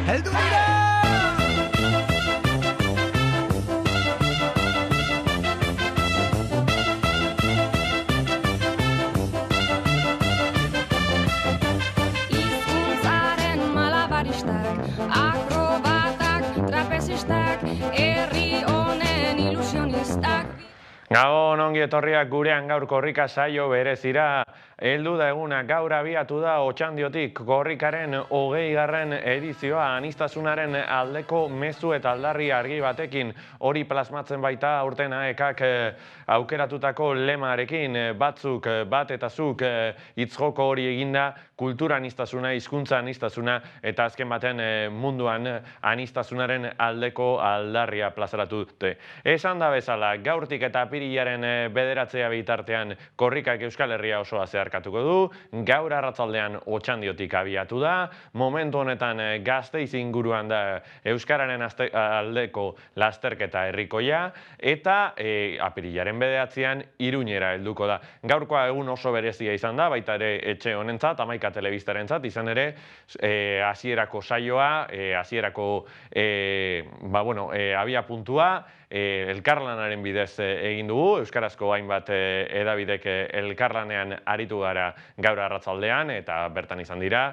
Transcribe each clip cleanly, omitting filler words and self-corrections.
heldu dira! Hizkuntzaren malabaristak, akrobatak, trapezistak, herri honen ilusionistak. Gabon, ongi etorriak gurean gaur korrika saio berezira. Heldu da eguna, gaur abiatu da Otxandiotik korrikaren 20. edizioa aniztasunaren aldeko mezu eta aldarri argi batekin. Hori plasmatzen baita aurten AEKak aukeratutako lemarekin, batzuk bat eta zuk hitzjoko hori eginda, kultura aniztasuna, hizkuntza aniztasuna eta azken baten munduan aniztasunaren aldeko aldarria plazaratu dute. Esan da bezala, gaurtik eta apirilaren 9 bitartean korrikak Euskal Herria osoa zeharkatuko du, gaur arratzaldean Otxandiotik abiatu da, momentu honetan Gasteiz inguruan da Euskararen aldeko lasterketa herrikoia, eta apirilaren 9an Iruñera helduko da. Gaurkoa egun oso berezia izan da, baita ere etxe honentzat, Hamaika telebistarentzat, izan ere hasierako saioa, hasierako abia puntua, elkarlanaren bidez egin dugu, euskarazko hainbat hedabidek elkarlanean aritu gara gaur arratzaldean, eta bertan izan dira,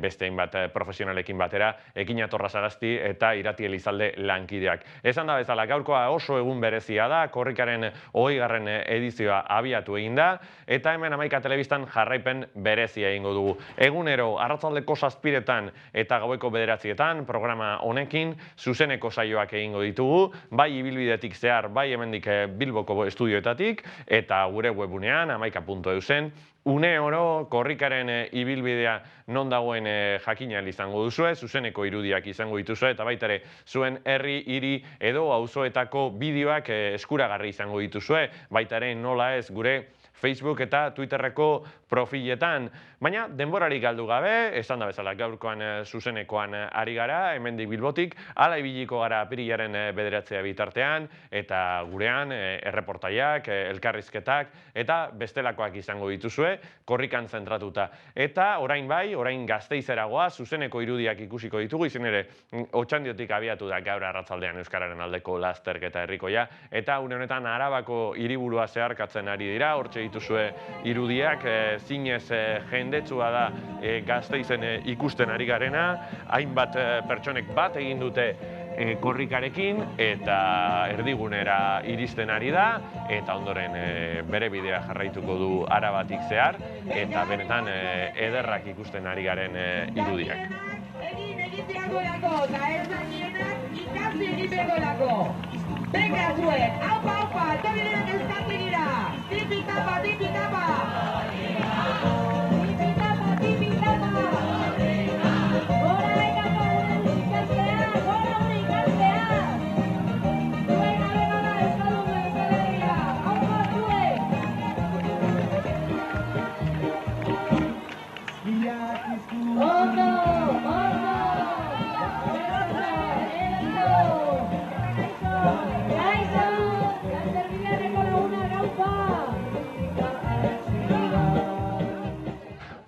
beste hainbat profesionalekin batera, Ekina Torrazagasti eta Irati Elizalde lankideak. Esan da bezala, gaurkoa oso egun berezia da, korrikaren 20. edizioa abiatu egin da, eta hemen Hamaika telebistan jarraipen berezia egingo dugu. Egunero, arratzaldeko 7etan eta gaueko 9etan, programa honekin, zuzeneko saioak egingo ditugu, bai ibilbidetik zehar, bai hemendik Bilboko estudioetatik, eta gure webunean, hamaika.eusen, une oro korrikaren ibilbidea non dagoen jakina izango duzue, zuzeneko irudiak izango dituzue, eta baita ere zuen herri, hiri edo auzoetako bideoak eskuragarri izango dituzue, baita ere nola ez gure Facebook eta Twitterreko profiletan. Baina denborarik galdu gabe, esan da bezala gaurkoan zuzenekoan ari gara, hemendik Bilbotik, hala ibiliko gara apirilaren 9 bitartean, eta gurean erreportaiak, elkarrizketak, eta bestelakoak izango dituzue, korrikan zentratuta. Eta orain bai, orain Gasteizeragoa, zuzeneko irudiak ikusiko ditugu, izan ere Otxandiotik abiatu da gaur arratzaldean Euskararen aldeko lasterketa herrikoia, eta une honetan Arabako hiriburua zeharkatzen ari dira, hortxe dituzue irudiak, zinez jendetsua da Gasteizen ikusten ari garena, hainbat pertsonek bat egin dute korrikarekin, eta erdigunera iristen ari da, eta ondoren bere bidea jarraituko du Arabatik zehar, eta benetan ederrak ikusten ari garen irudiak. Egiteagolako, eta ez dakienak ikasi egiteagolako. Venga zuek, aupa, etorriak eskatzegira, tipitapa, tipitapa!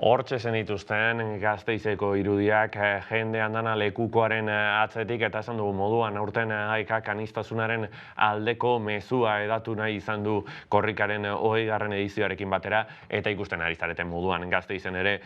Hortxe zenituzten Gasteizeko irudiak jende andana lekukoaren atzetik, eta esan dugu moduan aurten AEKak aniztasunaren aldeko mezua edatu nahi izan du korrikaren 20. edizioarekin batera, eta ikusten ari zareten moduan Gasteizen ere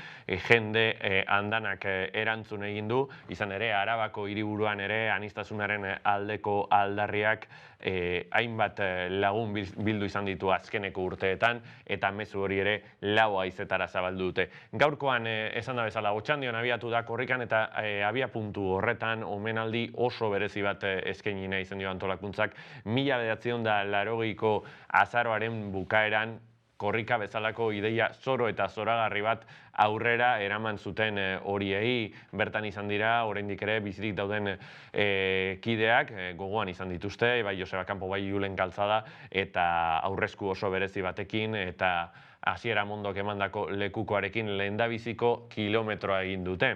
jende andanak erantzun egin du, izan ere Arabako hiriburuan ere aniztasunaren aldeko aldarriak hainbat lagun bildu izan ditu azkeneko urteetan, eta mezu hori ere lau haizetara zabaldu dute. Gaurkoan esan da bezala, Otxandion abiatu da korrikan, eta abia puntu horretan omenaldi oso berezi bat eskaini nahi izan dio antolakuntzak. 1980ko azaroaren bukaeran korrika bezalako ideia zoro eta zoragarri bat aurrera eraman zuten horiei. Bertan izan dira, oraindik ere bizirik dauden kideak, gogoan izan dituzte, bai Joseba Campo, bai Julen Galtzada, eta aurrezku oso berezi batekin, eta Asiera Mondok emandako lekukoarekin lehendabiziko kilometroa egin dute.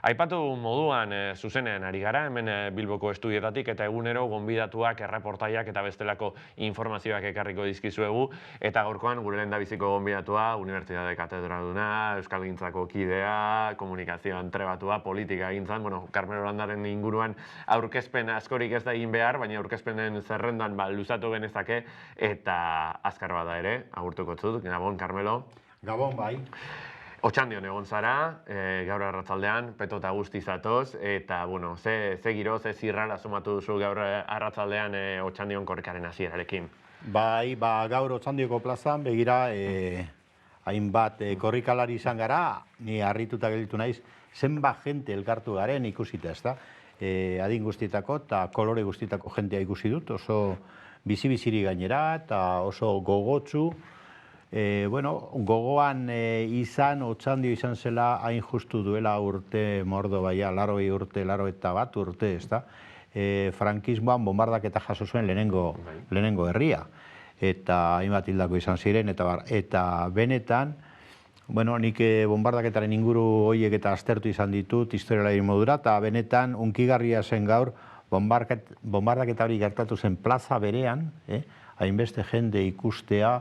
Aipatu moduan zuzenean ari gara, hemen Bilboko estudietatik eta egunero gonbidatuak, erreportaiak eta bestelako informazioak ekarriko dizkizuegu, eta gaurkoan gure lehendabiziko gonbidatua, Unibertsitate katedraduna, Euskalgintzako kidea, komunikazioan trebatua, politika egintzan, Carmelo Landaren inguruan aurkezpen askorik ez da egin behar, baina aurkezpenen zerrendan luzatu genezake, eta azkar bada ere, agurtuko zut, Gabon, Carmelo. Gabon, bai. Otxandion egon zara, gaur arratzaldean, peto eta guzti zatoz, eta, ze giro, ze zirrara sumatu duzu gaur arratzaldean Otxandion korrikaren hasierarekin? Bai, gaur Otxandioko plazan, begira, hainbat korrikalari izan gara, ni harrituta gelditu naiz, zenbat jente elkartu garen ikusita, ezta? Adin guztietako eta kolore guztietako jentea ikusi dut, oso bizi-biziri gainera, eta oso gogotsu. Gogoan izan, Otxandio izan zela hain justu duela urte mordo, baina, 81 urte, ezta? Frankismoan bombardaketa jaso zuen lehenengo herria. Eta hainbat hildako izan ziren, eta benetan, nik bombardaketaren inguru horiek eta aztertu izan ditut historialari modura, eta benetan unkigarria zen gaur bombardaketa hori gertatu zen plaza berean, hainbeste jende ikustea,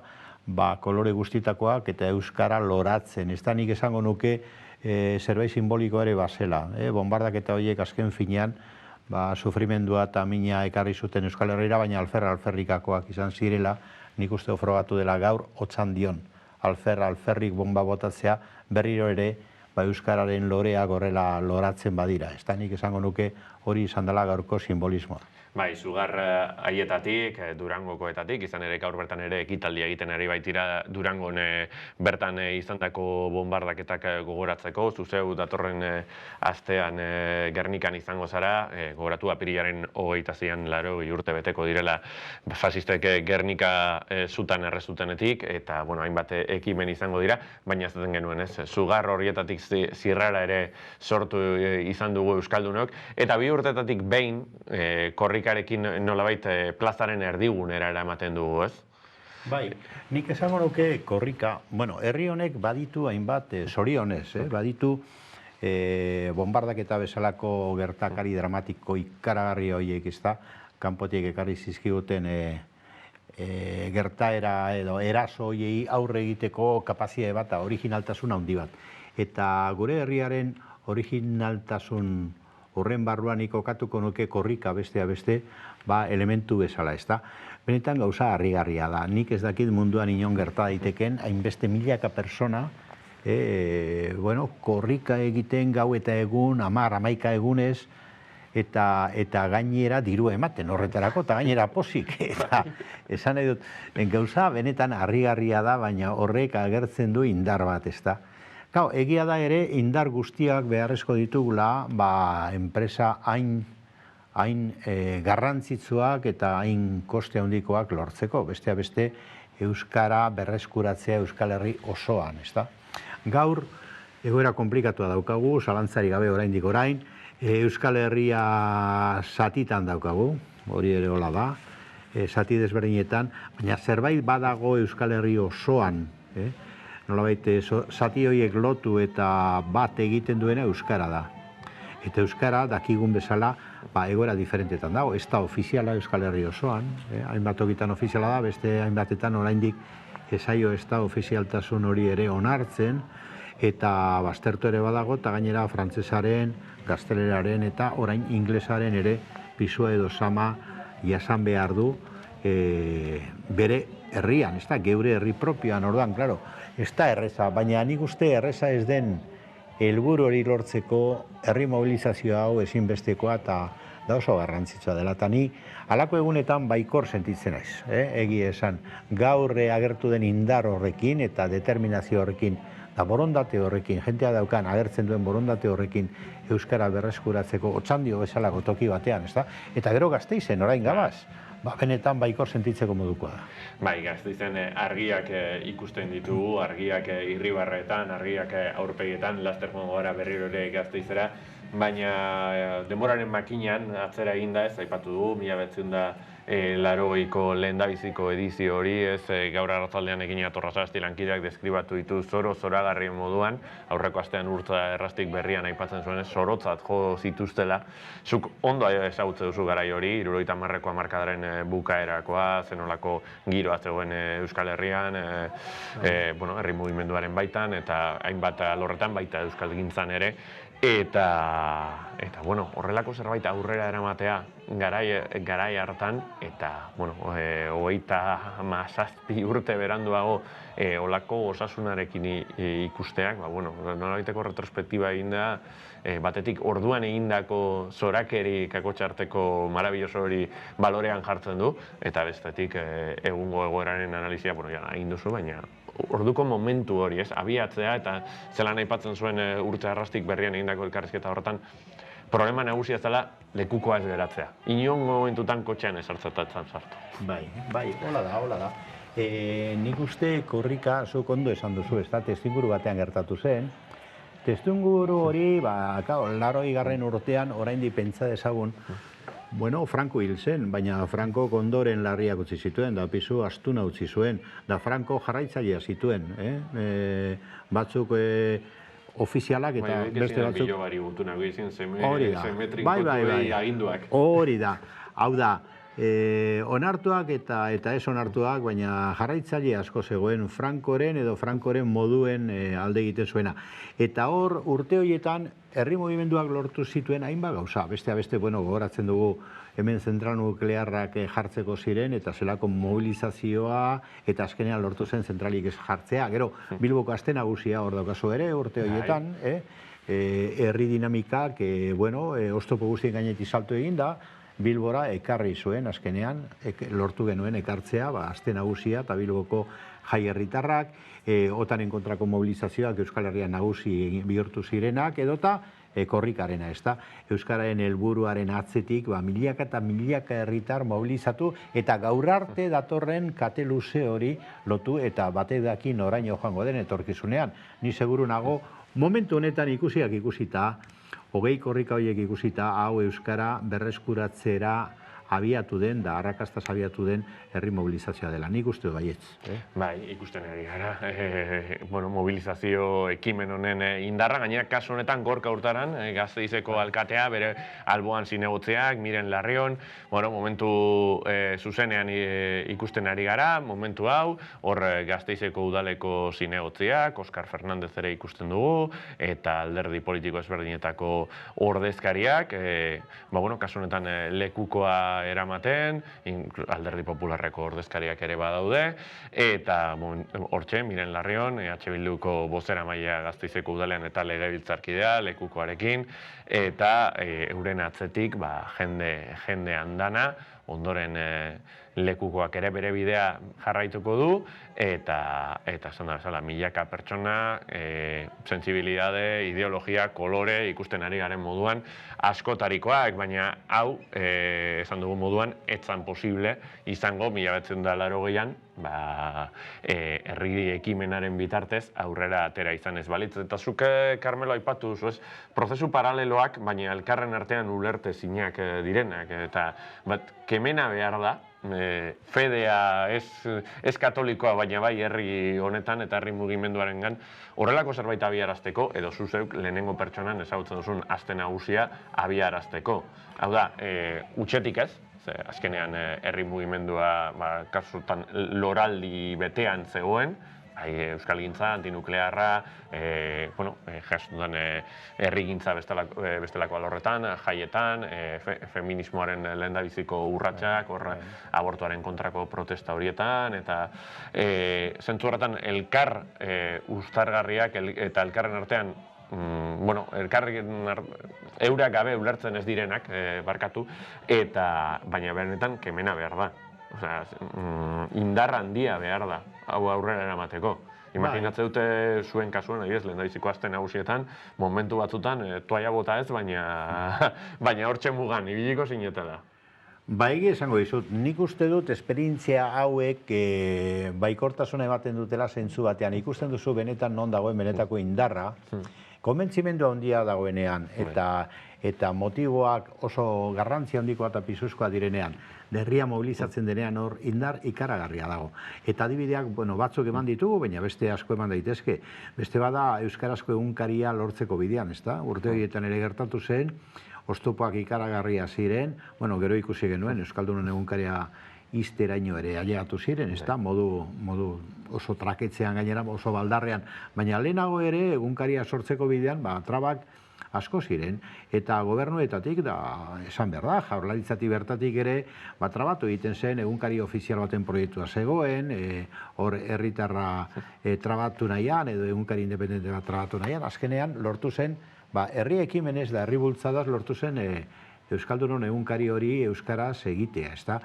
kolore guztitakoak eta euskara loratzen. Ez da nik esango nuke zerbait simboliko ere bazela. Bombardaketa horiek azken finean sufrimendua eta mina ekarri zuten Euskal Herrira, baina alferrikakoak izan zirela, nik uste frogatu dela gaur Otxandion. Alferrik bomba botatzea berriro ere euskararen loreak horrela loratzen badira. Ez da nik esango nuke hori izan dela gaurko simbolismoa. Bai, Sugar haietatik, Durangokoetatik, izan ere gaur bertan ere ekitaldia egiten ari baitira Durangon bertan izandako bombardaketak gogoratzeko, zuzeu datorren astean Gernikan izango zara, gogoratu apirilaren 26an 80 urte beteko direla fasistek Gernika zutan errezutenetik, eta hainbat ekimen izango dira, baina ez den genuen, ez? Sugar horietatik zirrara ere sortu izan dugu Euskaldunok, eta 2 urtetatik behin korrikarekin nolabait plazaren erdigunera eramaten dugu, ez? Bai, nik esango nuke korrika, herri honek baditu hainbat zorionez, baditu bombardaketa bezalako gertakari dramatiko ikaragarri horiek, ez da, kanpotik ekarri zizkiguten gertaera edo eraso horiei aurre egiteko kapazitate bat, originaltasun handi bat. Eta gure herriaren originaltasun horren barruan ikokatuko nuke korrika beste elementu bezala, ez da. Benetan gauza harrigarria da. Nik ez dakit munduan inon gerta daiteken, hainbeste milaka persona, korrika egiten gau eta egun, 10-11 egunez, eta gainera diru ematen horretarako, eta gainera pozik. Esan nahi dut, gauza benetan harrigarria da, baina horrek agertzen du indar bat, ez da. Egia da ere, indar guztiak beharrezko ditugula, enpresa hain garrantzitsuak eta hain koste handikoak lortzeko. Besteak beste, euskara berreskuratzea Euskal Herri osoan, ez da? Gaur, egoera komplikatua daukagu, zalantzari gabe oraindik orain, Euskal Herria zatitan daukagu, hori ere hola da, zati desberdinetan, baina zerbait badago Euskal Herri osoan, nolabait, zati horiek lotu eta bat egiten duena euskara da. Eta euskara, dakigun bezala, egoera diferentetan dago. Ez da ofiziala Euskal Herri osoan, hainbat tokitan ofiziala da, beste hainbatetan oraindik ezaio ez da ofizialtasun hori ere onartzen, eta baztertu ere badago, eta gainera frantsesaren, gazteleraren eta orain inglesaren ere pisua edo sama jasan behar du bere herrian, ez da, geure herri propioan, orduan, klaro, ez da erreza, baina nik uste erreza ez den helburu hori lortzeko herri mobilizazioa hau ezinbestekoa eta da oso garrantzitsua dela. Eta ni halako egunetan baikor sentitzen naiz, egia esan. Gaur agertu den indar horrekin eta determinazio horrekin, eta borondate horrekin, jentea daukan agertzen duen borondate horrekin euskara berreskuratzeko Otxandio bezalako toki batean, ez da? Eta gero Gasteizen, orain gabaz. Benetan baikor sentitzeko modukoa da. Bai, Gasteizen argiak ikusten ditugu, argiak Irribarretan, argiak aurpegietan, laster joango gara berriro ere Gasteizera, baina denboraren makinan atzera eginda ez, aipatu dugu, 1980ko lehendabiziko edizio hori, ez gaur arratzaldean egin Torrasasti lankideak deskribatu ditu zoragarrien moduan, aurreko astean urtza errastik berrian aipatzen zuen, zorotzat jo zituztela. Zuk ondo ezagutze duzu garai hori, 70ko hamarkadaren bukaerakoa, zenolako giroa zegoen Euskal Herrian, herri mugimenduaren baitan, eta hainbat alorretan, baita euskalgintzan ere, eta horrelako zerbait aurrera eramatea garai hartan, eta 37 urte beranduago olako osasunarekin ikusteak, nolabaiteko retrospektiba egin da, batetik orduan egindako zorakeri kakotxarteko marabilloso hori balorean jartzen du, eta bestetik egungo egoeraren analizia, egin duzu, baina orduko momentu hori, abiatzea, eta zelan aipatzen zuen urte arrastik berrian egindako elkarrizketa horretan, problema nagusia zela lekukoa ez geratzea. Inon momentutan kotxean esartzatatzen sartu. Bai, hola da. Nik uste korrika, zuk ondo esan duzu, testuinguru batean gertatu zen. Testuinguru hori, 80. urtean, oraindik pentsa dezagun, Franco hil zen, baina Franco ondoren larriak utzi zituen, da pisu astuna utzi zuen, da Franco jarraitzailea zituen, batzuk ofizialak eta beste batzuk. Hori da, hau da, onartuak eta ez onartuak, baina jarraitzaile asko zegoen Francoren edo Francoren moduen alde egiten zuena. Eta hor, urte horietan, herri mugimenduak lortu zituen hainbat gauza. Beste, gogoratzen dugu hemen zentral nuklearrak jartzeko ziren, eta zelako mobilizazioa, eta azkenean lortu zen zentralik ez jartzea. Gero, Bilboko aste nagusia hor daukazu ere, urte horietan, herri dinamikak, oztopo guztien gainetik salto egin da, Bilbora ekarri zuen, azkenean, lortu genuen ekartzea, aste nagusia eta Bilboko jai herritarrak, otanen kontrako mobilizazioak Euskal Herrian nagusi bihurtu zirenak, edota korrikarena, ez da. Euskararen helburuaren atzetik, milaka eta milaka herritar mobilizatu, eta gaur arte datorren kate luze hori lotu, eta batek daki noraino joango den etorkizunean. Ni seguru nago, momentu honetan ikusita, 20 korrika horiek ikusita, hau Euskara berreskuratzera abiatu den, da arrakastaz abiatu den herri mobilizazioa dela. Nik uste baietz. Bai, ikusten ari gara. Mobilizazio ekimen honen indarra, gainera kasu honetan Gorka Hurtaran, Gasteizeko alkatea, bere alboan zinegotzeak, Miren Larrion, momentu zuzenean ikusten ari gara, momentu hau, hor Gasteizeko udaleko zinegotzeak, Oskar Fernandez ere ikusten dugu, eta alderdi politiko ezberdinetako ordezkariak, kasu honetan lekukoa eramaten, alderdi popularreko ordezkariak ere badaude, eta hortxe, Miren Larrion, Bilduko bozeramailea Gasteizeko udalean eta legebiltzarkidea, lekukoarekin, eta euren atzetik jende andana, ondoren lekukoak ere bere bidea jarraituko du, eta esan da bezala, milaka pertsona, sentsibilidade, ideologia, kolore, ikusten ari garen moduan, askotarikoak, baina hau, esan dugu moduan, etzan posible izango, 1980an, herri ekimenaren bitartez aurrera atera izan ez balitz. Eta zuke, Carmelo, aipatu duzu, prozesu paraleloak, baina elkarren artean ulerte zinak direnak, eta kemena behar da, fedea ez katolikoa, baina bai herri honetan eta herri mugimenduarengan horrelako zerbait abiarazteko, edo zuzeuk lehenengo pertsonan ezagutzen duzun aste nagusia abiarazteko. Hau da, utxetik ez, azkenean herri mugimendua kasutan loraldi betean zegoen, euskalgintza, antinuklearra, jastutan herrigintza bestelako alorretan, jaietan, feminismoaren lehendabiziko urratsak, abortuaren kontrako protesta horietan, eta zentzu horretan elkar uztargarriak eta elkarren artean eurak gabe ulertzen ez direnak, barkatu, baina benetan kemena behar da. Indar handia behar da, hau aurrera eramateko. Imaginatze dute zuen kasuan, lehendabiziko aste nagusietan, momentu batzutan, toaia bota ez, baina hortxe mugan, ibiliko zinetela. Egi esango dizut, nik uste dut esperientzia hauek baikortasuna ematen dutela zentzu batean. Ikusten duzu benetan non dagoen benetako indarra, konbentzimendu handia dagoenean eta motiboak oso garrantzia handikoa eta pisuzkoa direnean, herria mobilizatzen denean hor indar ikaragarria dago. Eta adibideak, batzuk eman ditugu, baina beste asko eman daitezke. Beste bada euskarazko egunkaria lortzeko bidean, ezta? Urte horietan ere gertatu zen, oztopoak ikaragarria ziren, gero ikusi genuen Euskaldunon egunkaria izteraino ere ailegatu ziren, ezta? Modu oso traketzean gainera, oso baldarrean, baina lehenago ere egunkaria sortzeko bidean, trabak asko ziren, eta gobernuetatik, esan behar da, jaurlaritzatik bertatik ere, trabatu egiten zen, egunkari ofizial baten proiektua zegoen, hor herritarra trabatu nahian, edo egunkari independente bat trabatu nahian, azkenean lortu zen, herri ekimenez da herri bultzadaz lortu zen Euskaldunon egunkari hori euskaraz egitea, ezta?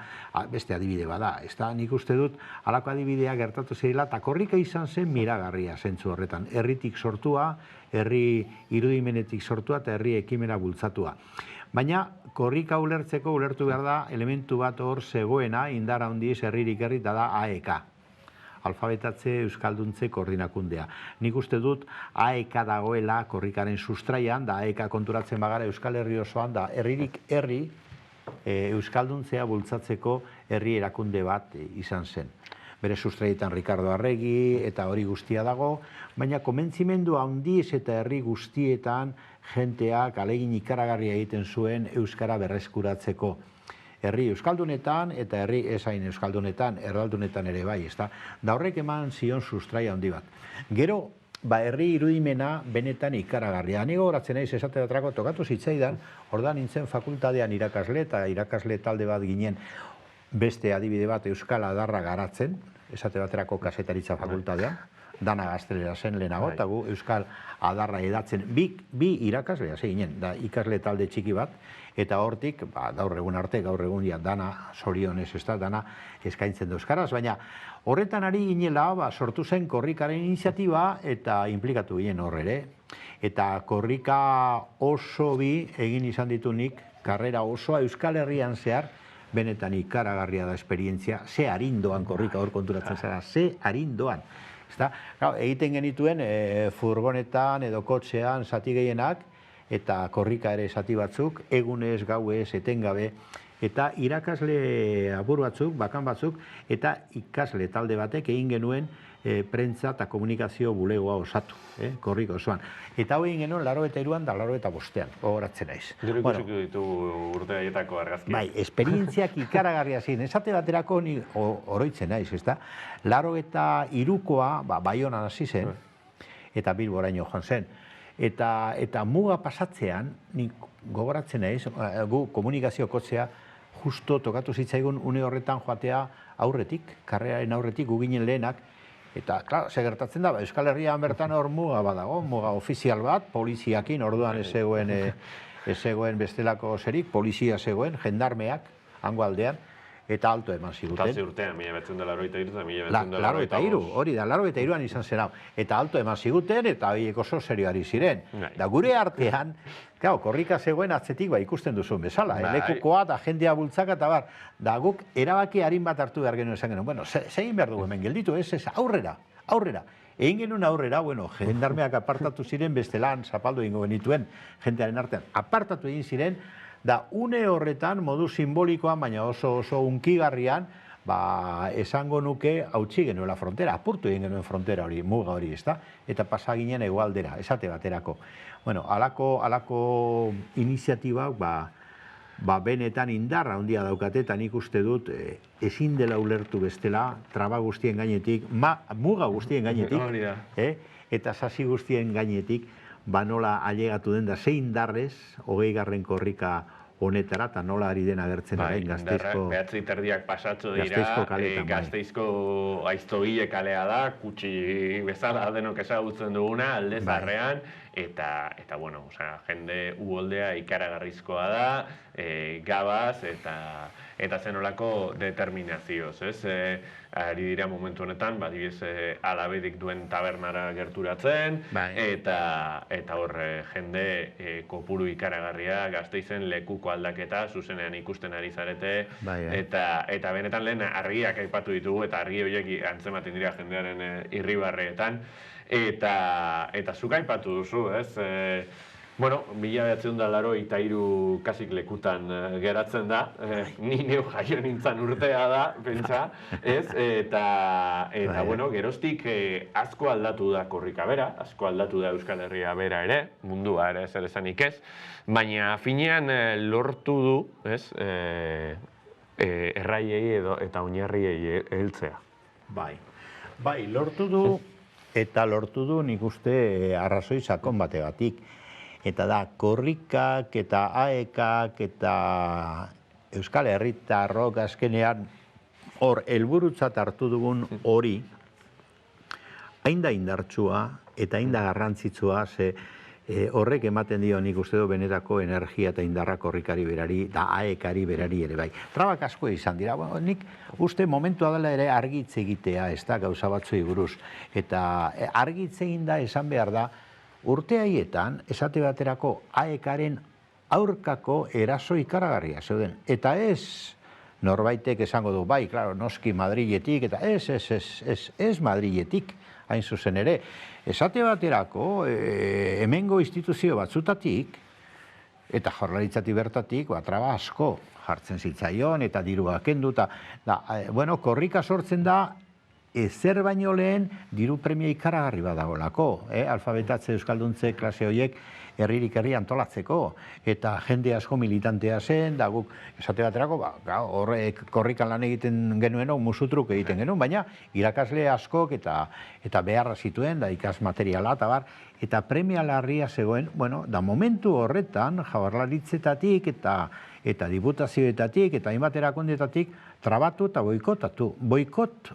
Beste adibide bada, ezta? Nik uste dut, halako adibidea gertatu zirela, eta korrika izan zen miragarria zentzu horretan. Herritik sortua, herri irudimenetik sortua eta herri ekimena bultzatua. Baina, korrika ulertu behar da, elementu bat hor zegoena, indar handiz herririk herri, eta da AEK. Alfabetatze Euskalduntze Koordinakundea. Nik uste dut AEK dagoela korrikaren sustraian, da AEK konturatzen bagara Euskal Herri osoan, da herririk herri Euskalduntzea bultzatzeko herri erakunde bat izan zen. Bere sustraietan Ricardo Arregi eta hori guztia dago, baina komentzimendu handiz eta herri guztietan jenteak alegin ikaragarria egiten zuen Euskara berreskuratzeko. Herri Euskaldunetan eta herri esain Euskaldunetan, erraldunetan ere bai, ezta? Da horrek eman zion sustraia handi bat. Gero, herri irudimena benetan ikaragarria. Ni gogoratzen naiz esate baterako tokatu zitzaidan, ordan nintzen fakultatean irakasle eta irakasle talde bat ginen beste adibide bat Euskal Adarra garatzen, esate baterako kasetaritza fakultatean, dana gaztelera zen lehenago, eta gu Euskal Adarra edatzen. Bi irakasle hasi ginen, da ikasle talde txiki bat, eta hortik, gaur egun arte, gaur egun dana zorionez, ez da, dana eskaintzen da euskaraz, baina horretan ari ginela, sortu zen korrikaren iniziatiba eta implikatu ginen horre. Eta korrika oso bi egin izan ditunik, karrera osoa Euskal Herrian zehar, benetan ikaragarria da esperientzia, ze arindoan korrika hor konturatzen zara, ze arindoan. Egiten genituen furgonetan edo kotxean zati gehienak, eta korrika ere zati batzuk, egunez, gauez, etengabe, eta irakasle apur batzuk, bakan batzuk, eta ikasle talde batek egin genuen prentza eta komunikazio bulegoa osatu, korrika osoan. Eta hau egin genuen 83an da 85an, gogoratzen naiz. Gero ikusiko ditu urte haietako argazki. Bai, esperientziak ikaragarria ziren, esate baterako ni oroitzen naiz, ezta? 83koa, Baionan hasi zen, eta Bilboraino joan zen. Eta muga pasatzean, nik gogoratzen naiz, gu komunikazio kotzea justo tokatu zitzaigun une horretan joatea aurretik, karreraren aurretik, gu ginen lehenak, eta, klaro, ze gertatzen da, Euskal Herrian bertan hor muga badago, muga ofizial bat, poliziakin, orduan ez zegoen bestelako zerik, polizia zegoen, jendarmeak, hango aldean, eta alto eman ziguten. Eta urtean, 1983 eta 1983. Hori da, 83an izan zen hau. Eta alto eman ziguten, eta horiek oso serioari ziren. Da gure artean, korrika zegoen atzetik ikusten duzun bezala. Lekukoa da jendea bultzaka eta bar. Da guk erabaki harin bat hartu behar genuen esan genuen. Bueno, zegin behar dugu hemen gelditu, ez, aurrera. Egin genuen aurrera, jendarmeak apartatu ziren bestelan, zapaldu egingo genituen jendearen artean. Apartatu egin ziren, da une horretan, modu simbolikoan, baina oso unkigarrian, esango nuke hautsi genuela frontera, apurtu egin genuen frontera hori, muga hori, ezta? Eta pasa ginen hegoaldera, esate baterako. Bueno, halako iniziatibak, benetan indarra handia daukate, eta nik uste dut ezin dela ulertu bestela, traba guztien gainetik, muga guztien gainetik, eta sasi guztien gainetik, nola ailegatu den da, zein darrez, 20. korrika honetara, eta nola ari den agertzen arain Gasteizko... Behatzi terdiak pasatxo dira, Gasteizko Aiztogile kalea da, kutsi bezala denok ezagutzen duguna, alde zarrean, eta jende uholdea ikaragarrizkoa da, gabaz, eta eta zenolako determinazioz, ez? Ari dira momentu honetan, adibidez, Alabedik duen tabernara gerturatzen, eta hor jende kopuru ikaragarria Gasteizen lekuko aldaketa zuzenean ikusten ari zarete, eta benetan lehen argiak aipatu ditugu, eta argi horiek antzematen dira jendearen irribarreetan, eta zuk aipatu duzu, ez? Bueno, 1983 kasik lekutan geratzen da, ni neu jaio nintzen urtea da, pentsa, ez? Eta bueno, geroztik asko aldatu da korrika bera, asko aldatu da Euskal Herria bera ere, mundua ere zer esanik ez, baina finean lortu du, ez? Erraiei eta oinarriei heltzea. Bai, lortu du, eta lortu du nik uste arrazoi sakon bategatik. Eta da, korrikak eta AEKak eta Euskal Herritarrok azkenean hor helburutzat hartu dugun hori hain da indartsua eta hain da garrantzitsua, ze horrek ematen dio nik uste du benetako energia eta indarra korrikari berari da AEKari berari ere bai. Trabak asko izan dira, nik uste momentua dela ere argitze egitea, ez da gauza batzuei buruz. Eta argitze egin da esan behar da, urte haietan, esate baterako AEKaren aurkako eraso ikaragarria zeuden. Eta ez norbaitek esango du, bai, klaro, noski Madriletik, eta ez Madriletik, hain zuzen ere. Esate baterako, hemengo instituzio batzutatik, eta Jaurlaritzatik bertatik, traba asko jartzen zitzaion, eta dirua kendu, eta, bueno, korrika sortzen da, ezer baino lehen diru premia ikaragarri badagoelako, alfabetatze euskalduntze klase horiek herririk herri antolatzeko, eta jende asko militantea zen, da guk esate baterako, horrek korrikan lan egiten genuen, musutruk egiten genuen, baina irakasle askok eta beharra zituen, da ikas materiala, eta premia larria zegoen, bueno, da momentu horretan, Jaurlaritzetatik eta diputazioetatik eta hainbat erakundetatik trabatu eta boikotatu. Boikot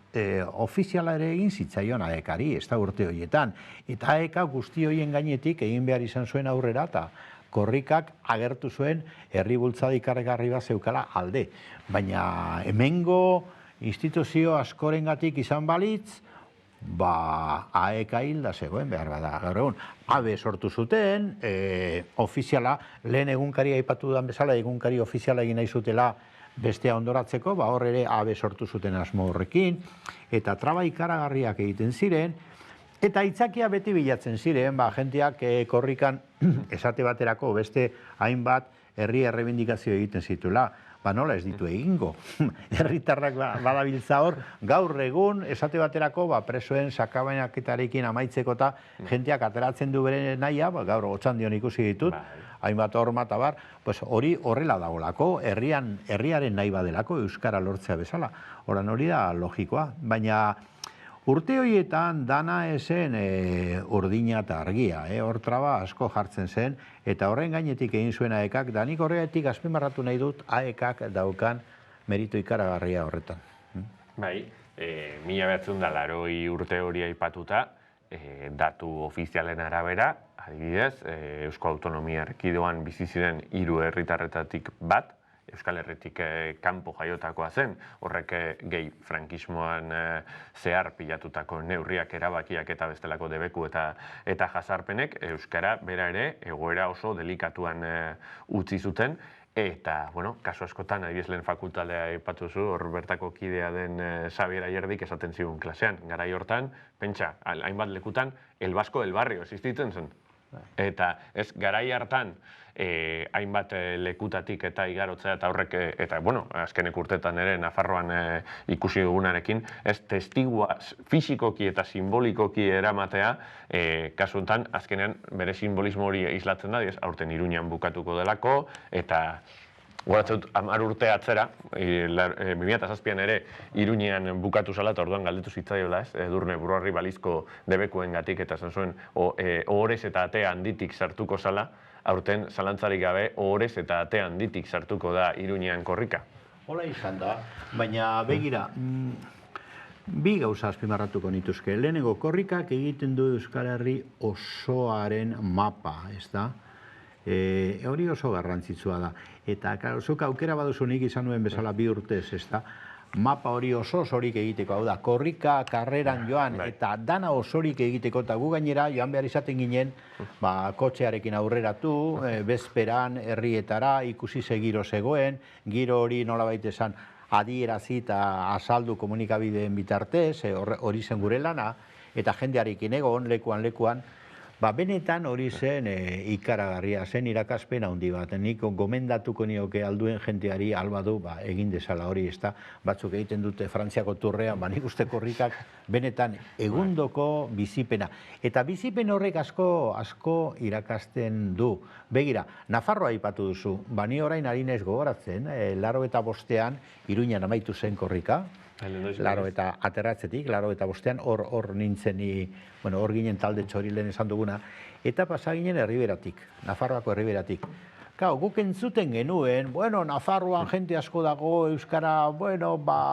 ofiziala ere egin zitzaion AEKari, ez da urte horietan. Eta AEK guzti horien gainetik egin behar izan zuen aurrera eta korrikak agertu zuen herri bultzada ikaragarri bat zeukala alde. Baina hemengo instituzio askorengatik izan balitz, AEK hilda zegoen behar bada. Gaur egun, ABE sortu zuten, ofiziala, lehen egunkari aipatu dudan bezala, egunkari ofiziala egin nahi zutela bestea ondoratzeko, hor ere ABE sortu zuten asmo horrekin, eta traba ikaragarriak egiten ziren, eta aitzakia beti bilatzen ziren, jenteak korrikan esate baterako beste hainbat herri errebindikazio egiten zituela. Nola ez ditu egingo. Herritarrak badabiltza hor, gaur egun, esate baterako, presoen sakabainaketarekin amaitzeko eta jenteak ateratzen du bere nahia, gaur Otxandion ikusi ditut, hainbat horma eta hori horrela dagoelako, herriaren nahi badelako, euskara lortzea bezala. Horan hori da logikoa, baina urte horietan dana esen urdina eta argia, hor traba asko jartzen zen, eta horren gainetik egin zuen AEKak, da nik horregatik azpimarratu nahi dut AEKak daukan meritu ikaragarria horretan. Bai, 1980 urte hori aipatuta, datu ofizialen arabera, adibidez, Eusko Autonomia Erkidegoan bizi ziren 3 herritarretatik bat, Euskal Herritik kanpo jaiotakoa zen, horrek gehi frankismoan zehar pilatutako neurriak, erabakiak eta bestelako debeku eta jazarpenek euskara bera ere egoera oso delikatuan utzi zuten, eta, bueno, kasu askotan, adibidez lehen fakultatea aipatu zu, hor bertako kidea den Xabier Ayerdik esaten zigun klasean, garai hortan, pentsa, hainbat lekutan, el Vasco del Barrio existitzen zen. Eta ez garai hartan hainbat lekutatik eta igarotzea eta horrek, eta bueno, azkenek urtetan ere Nafarroan ikusi dugunarekin, ez testigua fisikoki eta simbolikoki eramatea, kasu honetan azkenean bere simbolismo hori islatzen da, aurten Iruñan bukatuko delako, eta goratzen dut, 10 urte atzera, 2007an ere Iruñean bukatu zala, eta orduan galdetu zitzaiola, Edurne Buruarri balizko debekuengatik, eta esan zuen, ohorez eta ate handitik sartuko zala, aurten zalantzarik gabe, ohorez eta ate handitik sartuko da Iruñean korrika. Hola izan da, baina begira, bi gauza azpimarratuko nituzke. Lehenengo korrikak egiten du Euskal Herri osoaren mapa, ez da? Hori oso garrantzitsua da. Eta, zuk aukera baduzu nik izan nuen bezala 2 urtez, ezta? Mapa hori oso osorik egiteko, hau da, korrika, karreran joan, eta dana osorik egiteko, eta gu gainera joan behar izaten ginen, kotxearekin aurreratu, bezperan, herrietara, ikusi ze giro zegoen, giro hori nolabait esan adierazi eta azaldu komunikabideen bitartez, hori zen gure lana, eta jendearekin egon, lekuan, benetan hori zen ikaragarria, zen irakaspen handi bat. Nik gomendatuko nioke alduen jenteari albadu egin dezala hori, ezta batzuk egiten dute Frantziako turrean, nik uste korrikak benetan egundoko bizipena. Eta bizipen horrek asko irakasten du. Begira, Nafarroa aipatu duzu, ni orain ari naiz gogoratzen, 85ean Iruñan amaitu zen korrika, 80 aterratzetik, 85ean hor nintzen, hor ginen talde txori lehen esan duguna, eta pasa ginen Herriberatik, Nafarroako Herriberatik. Guk entzuten genuen, Nafarroan jente asko dago, Euskara,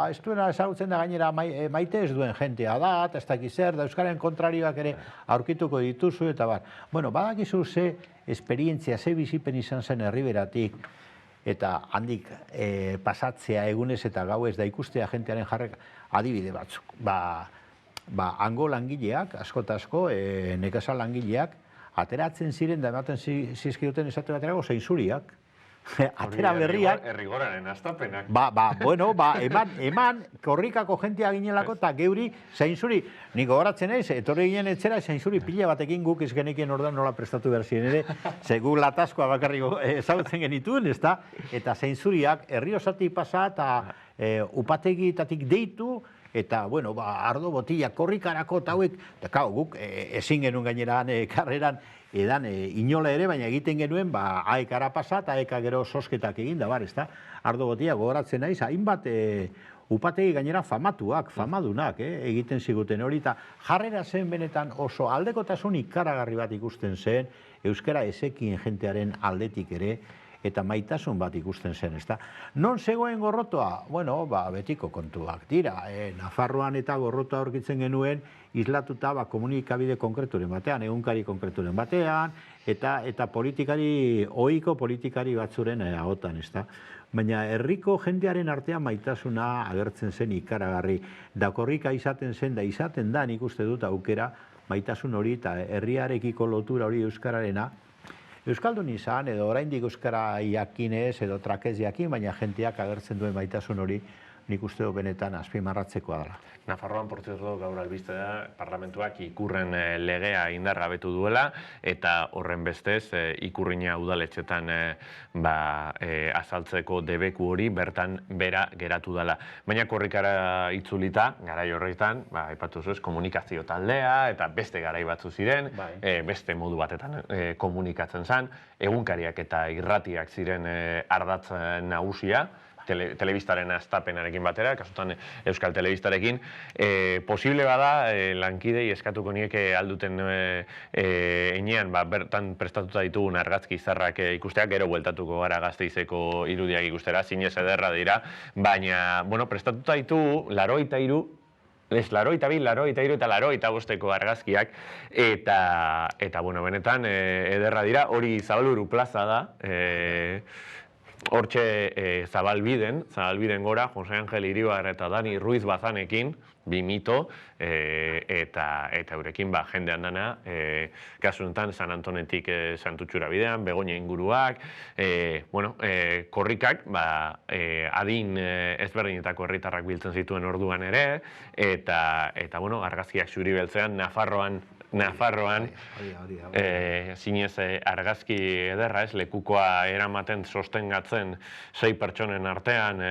ez duena ezagutzen da gainera maite ez duen jentea da, eta ez dakiz zer, da Euskaren kontrarioak ere aurkituko dituzu, eta badakizu ze esperientzia, ze bizipen izan zen Herriberatik, eta handik pasatzea egunez eta gauez da ikustea jentearen jarrek adibide batzuk. Hango langileak, asko eta asko, nekazal langileak, ateratzen ziren da ematen zizkiduten esate baterago zeinzuriak. Atera berriak. Errigoraren astapenak. Eman korrikako jentea ginelako eta geuri zeinzuri. Nik gogoratzen naiz, etorri ginen etxera zeinzuri pila batekin guk ez genekien ordan nola prestatu behar ziren ere, ze gu latazkoa bakarrik ezagutzen genituen, ezta? Eta zeinzuriak herriosatik pasa eta upategietatik deitu, eta, ardo botila korrikarako eta hauek, eta guk ezin genuen gainera karreran edan inola ere, baina egiten genuen, aekara pasa eta aeka gero sosketak egin da, ezta? Ardo botila gogoratzen naiz, hainbat upategi gainera famadunak egiten ziguten hori, eta jarrera zen benetan oso aldekotasun ikaragarri bat ikusten zen, euskara ezekien jentearen aldetik ere, eta maitasun bat ikusten zen, ezta? Non zegoen Gorrotoa? Betiko kontuak dira. Nafarroan eta Gorrotoa aurkitzen genuen islatuta komunikabide konkreturen batean, egunkari konkreturen batean, eta ohiko politikari batzuren ahotan, ezta? Baina herriko jendearen artean maitasuna agertzen zen ikaragarri. Da korrika izaten zen, da izaten da, nik uste dut aukera, maitasun hori eta herriarekiko lotura hori euskararena, euskaldun izan, edo oraindik euskara jakinez, edo trakez jakin, baina jenteak agertzen duen maitasun hori, nik uste dut benetan azpimarratzekoa dela. Nafarroan, por cierto, gaur albiste da, parlamentuak ikurren legea indargabetu duela, eta horren bestez, ikurrina udaletxetan azaltzeko debeku hori bertan bera geratu dela. Baina korrikara itzulita, garai horretan, aipatu zuz, komunikazio taldea, eta beste garai batzu ziren, beste modu batetan komunikatzen zen, egunkariak eta irratiak ziren ardatz nagusia, telebistaren astapenarekin batera, kasutan Euskal Telebistarekin. Posible bada, lankidei eskatuko nieke alduten enean, bertan prestatuta ditugun argazki izarrak ikusteak, gero bueltatuko gara Gasteizeko irudiak ikustera, zinez ederra dira, baina, prestatuta ditugu 83, ez 82, 83 eta 85 argazkiak, eta benetan ederra dira, hori Zabalburu plaza da, hortxe Zabalbiden gora, Jose Angel Iribar eta Dani Ruiz Bazanekin, bi mito, eta eurekin jendean dana, kasu honetan San Antonetik Santutxura bidean, Begoña inguruak, korrikak, adin ezberdinetako herritarrak biltzen zituen orduan ere, eta argazkiak zuri beltzean, Nafarroan, zinez argazki ederra ez, lekukoa eramaten sostengatzen 6 pertsonen artean,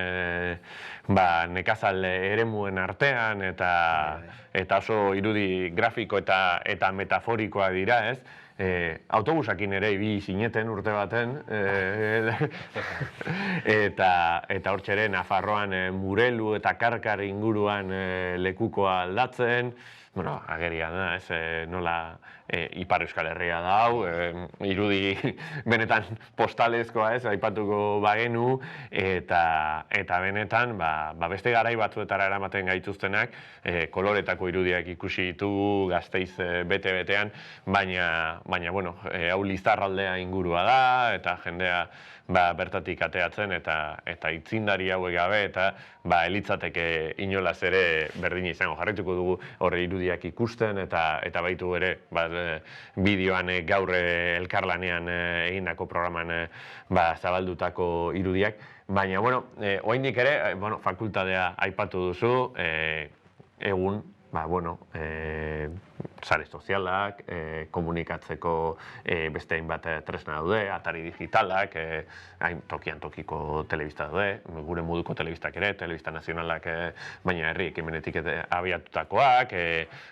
nekazal eremuen artean, eta oso irudi grafiko eta metaforikoa dira ez, autobusakin ere ibili zineten urte baten, eta hortxe ere Nafarroan Murelu eta Karkar inguruan lekukoa aldatzen, bueno, ageria da, ez, nola Ipar Euskal Herria da hau, irudi benetan postalezkoa, ez, aipatuko bagenu, eta benetan, beste garai batzuetara eramaten gaituztenak, koloretako irudiak ikusi ditugu Gasteiz bete-betean, baina, bueno, hau Lizarraldea ingurua da, eta jendea bertatik ateatzen, eta itzindari hauek gabe, eta elitzateke inolaz ere berdin izango. Jarraituko dugu horre irudiak ikusten, eta baitu ere bideoan gaur elkarlanean egindako programan zabaldutako irudiak. Baina, bueno, oraindik ere, fakultatea aipatu duzu, egun, sare sozialak, komunikatzeko beste hainbat tresna daude, atari digitalak, tokian tokiko telebista daude, gure moduko telebistak ere, telebista nazionalak, baina herri ekimenetik abiatutakoak,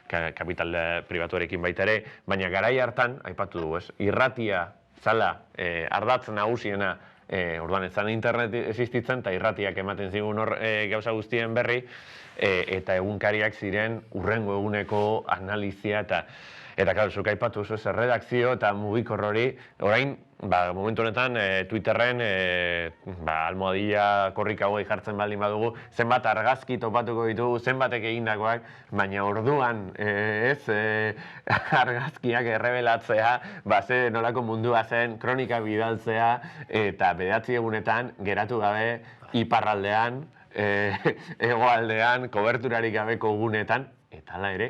kapital pribatuarekin baita ere, baina garai hartan, aipatu dugu, irratia zala ardatz nagusiena, orduan ez zan internet existitzen, eta irratiak ematen zigun hor gauza guztien berri, eta egunkariak ziren urrengo eguneko analizia, eta claro, zuk aipatu zu ez redakzio eta mugikor hori, orain, momentu honetan, Twitterren, almohadilla korrika hauei jartzen baldin badugu, zenbat argazki topatuko ditugu, zenbatek egindakoak, baina orduan, argazkiak errebelatzea, ze nolako mundua zen, kronika bidaltzea, eta 9 egunetan geratu gabe iparraldean, hegoaldean, koberturarik gabeko gunetan, eta hala ere,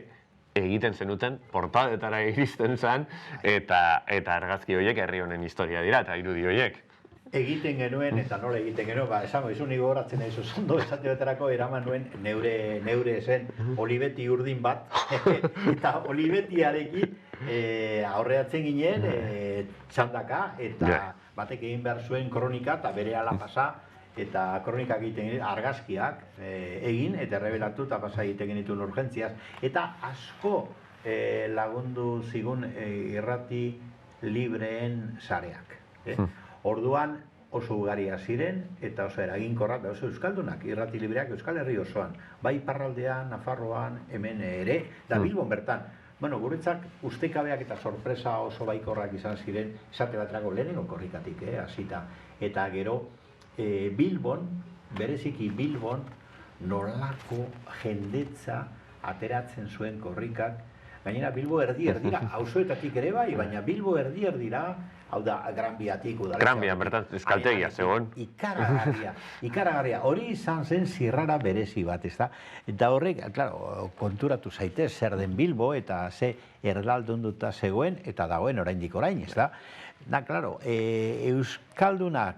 egiten zenuten, portadetara iristen zen, eta argazki horiek herri honen historia dira, eta irudi horiek. Egiten genuen, eta nola egiten genuen, esango, izun nigo horatzen nahi zondo, esate beterako eraman nuen neure zen Olibeti urdin bat, eta Olibetiarekin aurreatzen ginen, txandaka, eta batek egin behar zuen kronika, eta bere ala pasa, eta kronikak egiten argazkiak egin, eta errebelatu eta pasa egiten genituen urgentziaz. Eta asko lagundu zigun irrati libreen sareak. Orduan oso ugaria ziren, eta oso eraginkorrak, oso euskaldunak, irrati libreak Euskal Herri osoan. Bai Iparraldean, Nafarroan, hemen ere, da Bilbon bertan. Bueno, guretzak ustekabeak eta sorpresa oso baikorrak izan ziren, esate baterako lehenengo korrikatik, hasita. Eta gero, Bilbon, bereziki Bilbon, nolako jendetza ateratzen zuen korrikak. Gainera, Bilbo erdi-erdira, auzoetatik ere bai, baina Bilbo erdi-erdira, hau da, Gran Biatik, udaletxea. Gran Bian, bertan, euskaltegia, zegoen. Ikaragarria. Hori izan zen zirrara berezi bat, ez da? Eta horrek, klaro, konturatu zaitez, zer den Bilbo, eta ze erdaldunduta zegoen, eta dagoen oraindik orain, ez da? Da, klaro, euskaldunak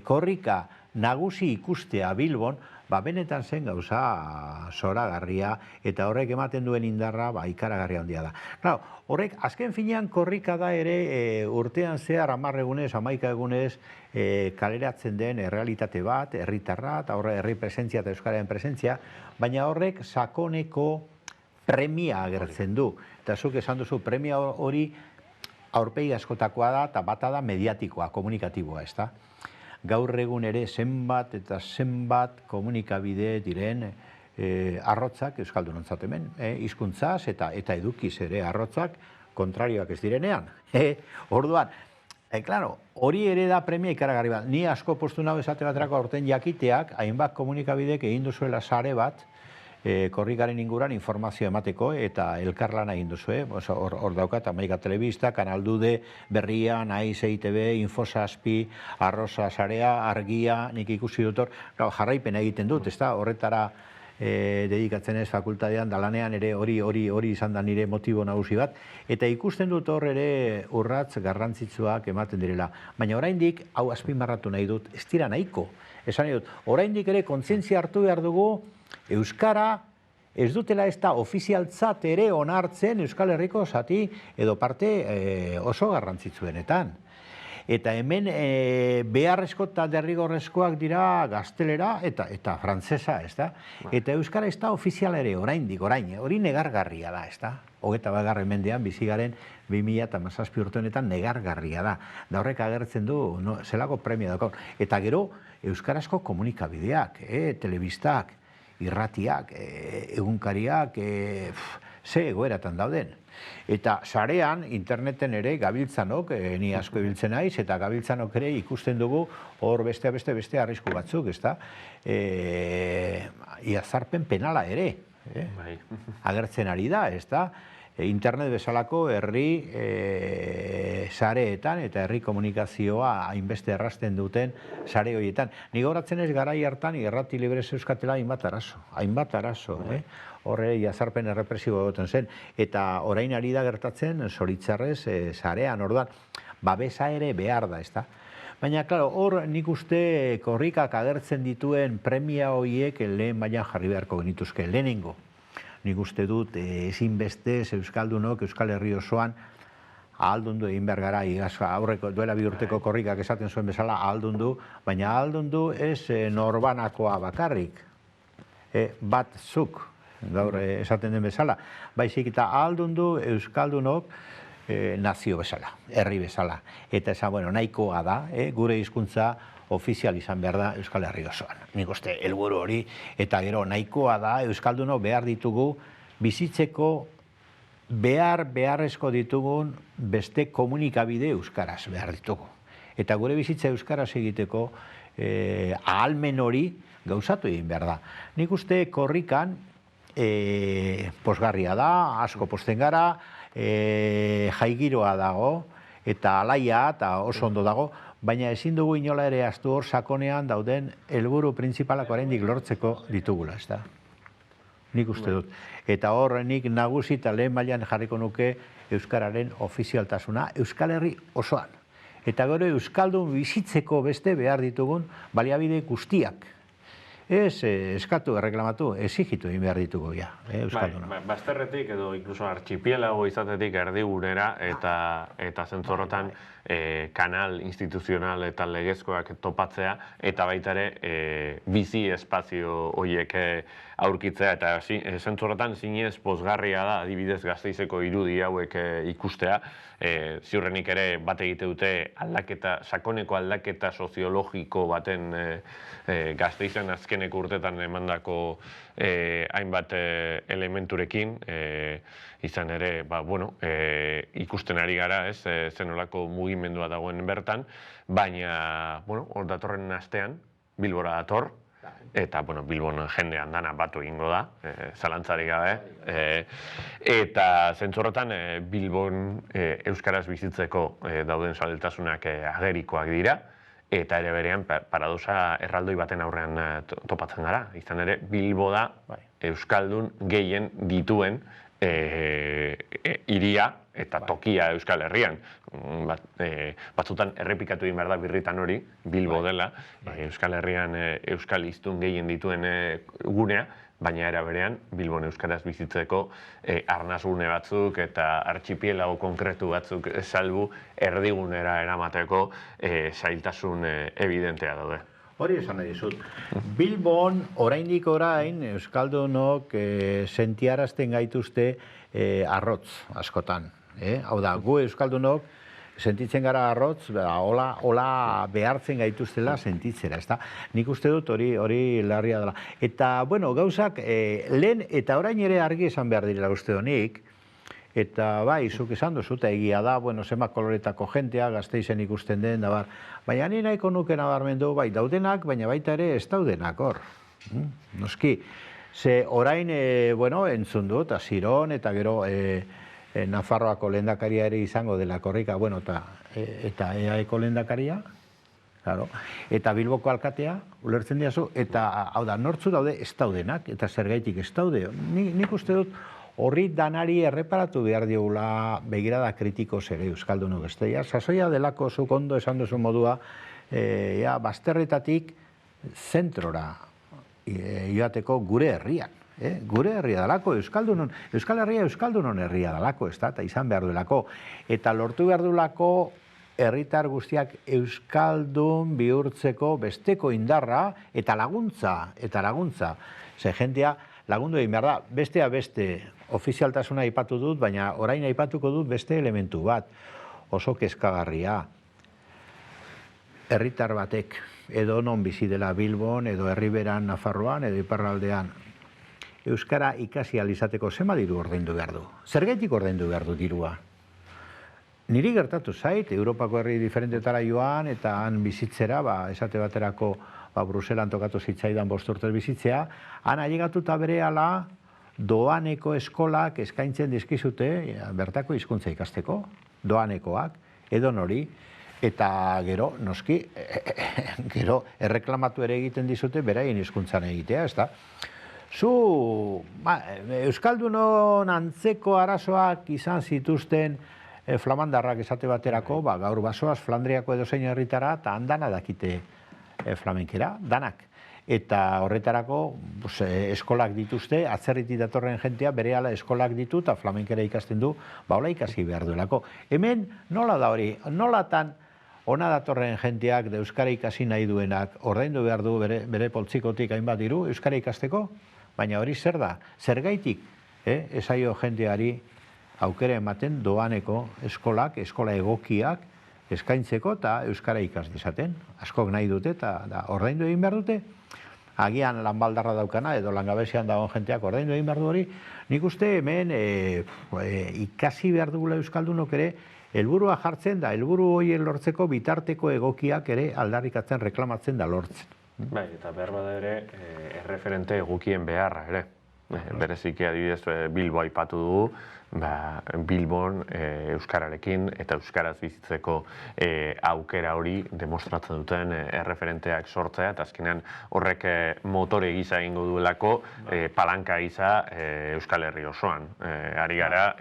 korrika nagusi ikustea Bilbon, benetan zen gauza zoragarria, eta horrek ematen duen indarra, ikaragarria handia da. Claro, horrek, azken finean korrika da ere urtean zehar 10 egunez, 11 egunez kaleratzen den errealitate bat, herritarra, eta horre herri presentzia eta euskararen presentzia, baina horrek sakoneko premia agertzen du. Eta zuk esan duzu, premia hori aurpegi askotakoa da, eta bata da mediatikoa, komunikatiboa, ez da? Gaur egun ere zenbat eta zenbat komunikabide diren arrotzak euskaldunontzat hemen, hizkuntzaz eta edukiz ere arrotzak kontrarioak ez direnean. Orduan, claro, hori ere da premia ikaragarri bat. Ni asko postu nago esate baterako aurten jakiteak, hainbat komunikabidek egin duzuela sare bat, korrikaren inguran informazio emateko eta elkarlana egin duzue. Hor daukat, Amaika Telebista, Kanal Dude, Berria, Naiz, EITB, Infosazpi, Arrosa Sarea, Argia, nik ikusi dut hor, jarraipena egiten dut, ez da, horretara dedikatzen ez fakultatean, dalanean ere hori izan da nire motibo nagusi bat, eta ikusten dut hor ere urratz garrantzitsuak ematen direla. Baina oraindik, hau azpimarratu nahi dut, ez dira nahiko. Esan nahi dut, oraindik ere kontzientzia hartu behar dugu, euskara ez dutela ez da ofizialtzat ere onartzen Euskal Herriko zati edo parte oso garrantzitsuenetan. Eta hemen beharrezko eta derrigorrezkoak dira gaztelera eta frantsesa, ez da? Eta euskara ez da ofiziala ere oraindik, hori negargarria da, ez da? 21. mendean bizigaren 2017 urte honetan negargarria da. Da horrek agertzen du zelako premia daukau. Eta gero euskarazko komunikabideak, telebistak, irratiak, egunkariak, ze egoeratan dauden. Eta sarean, interneten ere gabiltzanok, ni asko ibiltzen naiz, eta gabiltzanok ere ikusten dugu hor beste arrisku batzuk, ezta? Iazarpen penala ere, agertzen ari da, ezta? Internet bezalako herri sareetan eta herri komunikazioa hainbeste errazten duten sare horietan. Ni goratzen ez garai hartan irrati libre zeuzkatela hainbat arazo, horre jazarpen errepresibo egoten zen. Eta orain ari da gertatzen zoritzarrez sarean, orduan, babesa ere behar da, ezta? Baina, klaro, hor nik uste korrikak agertzen dituen premia horiek lehen baian jarri beharko genituzke, lehenengo. Nik uste dut ezinbestez Euskaldunok, Euskal Herri osoan, ahaldundu egin behar gara, aurreko duela 2 urteko korrikak esaten zuen bezala ahaldundu, baina ahaldundu ez norbanakoa bakarrik, batzuk, gaur esaten den bezala, baizik eta ahaldundu Euskaldunok nazio bezala, herri bezala. Eta esan, bueno, nahikoa da, gure hizkuntza ofizial izan behar da Euskal Herri osoan. Nik uste, helburu hori, eta gero nahikoa da Euskaldunok behar ditugu bizitzeko beharrezko ditugun beste komunikabide euskaraz behar ditugu. Eta gure bizitza euskaraz egiteko ahalmen hori gauzatu egin behar da. Nik uste korrikan posgarria da, asko posten gara, jaigiroa dago, eta alaia eta oso ondo dago, baina ezin dugu inola ere ahaztu hor sakonean dauden helburu printzipalak oraindik lortzeko ditugula, ezta? Nik uste dut. Eta hor nik nagusi eta lehen mailan jarriko nuke euskararen ofizialtasuna Euskal Herri osoan. Eta gero euskaldun bizitzeko beste behar ditugun baliabide guztiak. Ez eskatu, erreklamatu, exigitu egin behar ditugu ja, euskalduna. Bazterretik edo inkluso archipielago izatetik erdigunera eta zentzorrotan kanal instituzional eta legezkoak topatzea eta baita ere bizi espazio horiek aurkitzea eta zentzorrotan zinez pozgarria da adibidez Gasteizeko irudi hauek ikustea. Ziurrenik ere bat egite dute sakoneko aldaketa soziologiko baten Gasteizen azkeneko urtetan emandako hainbat elementurekin, izan ere, ikusten ari gara, zenolako mugimendua dagoen bertan, baina, hor datorren astean, Bilbora dator, eta, Bilbon jendean dana batu egingo da, zalantzarik gabe, eta zentzorrotan Bilbon euskaraz bizitzeko dauden zaletasunak agerikoak dira, eta ere berean paradoxa erraldoi baten aurrean topatzen gara. Izan ere, Bilbo da euskaldun gehien dituen hiria eta tokia Euskal Herrian. Batzutan errepikatu egin behar da birritan hori, Bilbo dela, Euskal Herrian euskal hiztun gehien dituen gunea, baina era berean Bilbon euskaraz bizitzeko arnasgune batzuk eta archipielago konkretu batzuk salbu erdigunera eramateko zailtasun evidentea daude. Hori esan nahi dizut. Bilbon oraindik orain euskaldunok sentiarazten gaituzte arrotz askotan. Hau da, gu euskaldunok sentitzen gara arrotz, hola behartzen gaituztela sentitzera, ezta? Nik uste dut hori larria dela. Eta, gauzak lehen eta orain ere argi esan behar direla uste honik, eta bai, zuk esan duzu, eta egia da, zenbat koloretako jentea, Gasteizen ikusten den, da bar. Baina ni nahiko nuke nabarmendu, bai, daudenak, baina baita ere ez daudenak, hor. Noski, ze orain, entzun dut, Asiron, eta gero Nafarroako lehendakaria ere izango dela korrika, eta EAeko lehendakaria, eta Bilboko alkatea, ulertzen diazu, eta hau da, nortzu daude ez daudenak, eta zergaitik ez daude. Nik uste dut, horri danari erreparatu behar diogula begirada kritiko ere euskaldunok beste. Sasoia delako zuk ondo esan duzu modua, bazterretatik zentrora joateko gure herrian. Gure herria dalako, Euskal Herria euskaldunon herria dalako, eta izan behar duelako. Eta lortu behar duelako herritar guztiak euskaldun bihurtzeko besteko indarra eta laguntza. Ze jentea lagundu egin behar da, bestea beste ofizialtasuna aipatu dut, baina orain aipatuko dut beste elementu bat, oso kezkagarria. Herritar batek edo non bizi dela Bilbon, edo Herriberan, Nafarroan, edo Iparraldean, euskara ikasi ahal izateko zenbat diru ordaindu behar du? Zergatik ordaindu behar du dirua? Niri gertatu zait, Europako herri diferentetara joan, eta han bizitzera, esate baterako Bruselan tokatu zitzaidan 5 urtez bizitzea, han ailegatuta berehala doaneko eskolak eskaintzen dizkizute, bertako hizkuntza ikasteko, doanekoak, edonori, eta gero, noski, gero erreklamatu ere egiten dizute beraien hizkuntzan egitea, ezta? Euskaldunon antzeko arazoak izan zituzten flamandarrak esate baterako, gaur basoaz Flandriako edozein herritara, eta handana dakite flamenkera, danak. Eta horretarako eskolak dituzte, atzerritik datorren jentea berehala eskolak ditu eta flamenkera ikasten du, hola ikasi behar duelako. Hemen nola da hori, nolatan ona datorren jenteak da euskara ikasi nahi duenak ordaindu behar du bere poltsikotik hainbat diru euskara ikasteko, baina hori zer da, zergaitik esaio jenteari aukera ematen doaneko eskolak, eskola egokiak eskaintzeko eta euskara ikas dezaten. Askok nahi dute eta ordaindu egin behar dute. Agian lanbaldarra daukana edo langabezian dagoen jenteak ordaindu egin behar du hori. Nik uste hemen ikasi behar dugula euskaldunok ere helburua jartzen da, helburu horien lortzeko bitarteko egokiak ere aldarrikatzen reklamatzen da lortzen. Bai, eta behar bada ere, erreferente egokien beharra ere. Bereziki adibidez Bilbo aipatu dugu, Bilbon euskararekin eta euskaraz bizitzeko aukera hori demostratzen duten erreferenteak sortzea, eta azkenean horrek motore gisa egingo duelako, palanka gisa Euskal Herri osoan. Ari gara,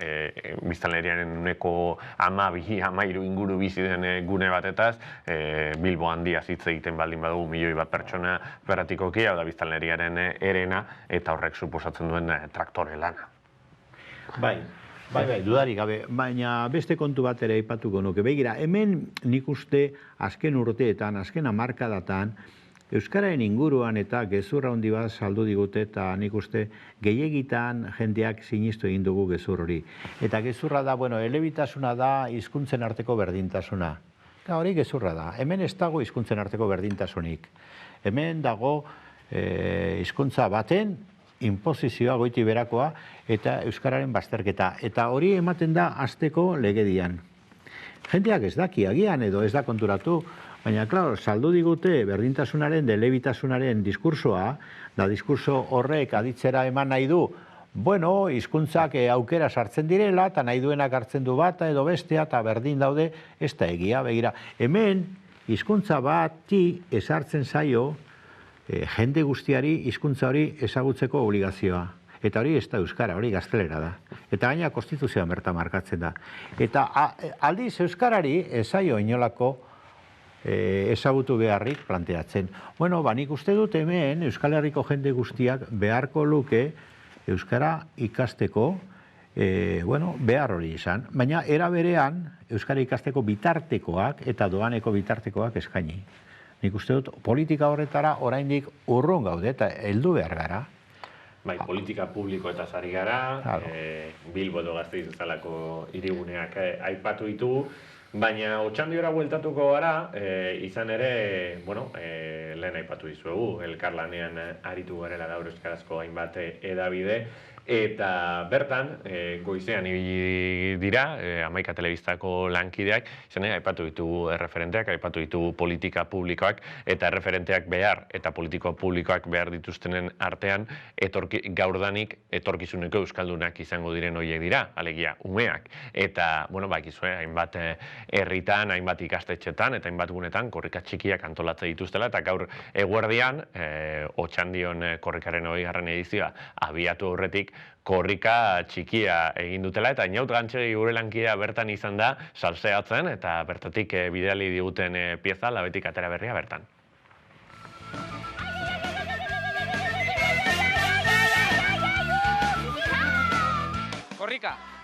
biztanleriaren uneko 12-13 inguru bizi den gune batetaz, Bilbo handia hitz egiten baldin badugu 1 milioi pertsona beratikoki, hau da biztanleriaren erena, eta horrek suposatzen duen traktore lana. Bai, dudarik gabe, baina beste kontu bat ere aipatuko nuke. Begira, hemen nik uste azken urteetan, azken hamarkadatan, euskararen inguruan eta gezurra handi bat saldu digute, eta nik uste gehiegitan jendeak sinistu egin dugu gezur hori. Eta gezurra da, elebitasuna da hizkuntzen arteko berdintasuna. Eta hori gezurra da. Hemen ez dago hizkuntzen arteko berdintasunik. Hemen dago hizkuntza baten inposizioa goiti berakoa eta euskararen bazterketa. Eta hori ematen da hasteko legedian. Jendeak ez daki agian edo ez da konturatu, baina, klaro, saldu digute berdintasunaren, elebitasunaren diskursoa, da diskurso horrek aditzera eman nahi du, hizkuntzak aukera sartzen direla, eta nahi duenak hartzen du bata edo bestea, eta berdin daude, ez da egia, begira. Hemen, hizkuntza bati ezartzen zaio, jende guztiari hizkuntza hori ezagutzeko obligazioa. Eta hori ez da euskara, hori gaztelera da. Eta gaina konstituzioan bertan markatzen da. Eta aldiz euskarari ez zaio inolako ezagutu beharrik planteatzen. Nik uste dut hemen Euskal Herriko jende guztiak beharko luke euskara ikasteko behar hori izan. Baina era berean euskara ikasteko bitartekoak eta doaneko bitartekoak eskaini. Nik uste dut politika horretara oraindik urrun gaude eta heldu behar gara. Bai, politika publikoetaz ari gara, Bilbo edo Gasteiz bezalako hiriguneak aipatu ditugu, baina Otxandiora bueltatuko gara, izan ere, lehen aipatu dizuegu, elkarlanean aritu garela gaur euskarazko hainbat hedabide, eta bertan, goizean ibili dira, Hamaika Telebistako lankideak, izan aipatu ditugu erreferenteak, aipatu ditugu politika publikoak, eta erreferenteak behar, eta politika publikoak behar dituztenen artean, gaurdanik etorkizuneko euskaldunak izango diren horiek dira, alegia, umeak. Eta, bakizue, hainbat herritan, hainbat ikastetxetan, eta hainbat gunetan, korrika txikiak antolatzen dituztela, eta gaur eguerdian, Otxandion korrikaren 20. edizioa abiatu aurretik, korrika txikia egin dutela, eta Inaut Gantxegi gure lankidea bertan izan da salseatzen, eta bertatik bidali diguten pieza, Labetik atera berria bertan.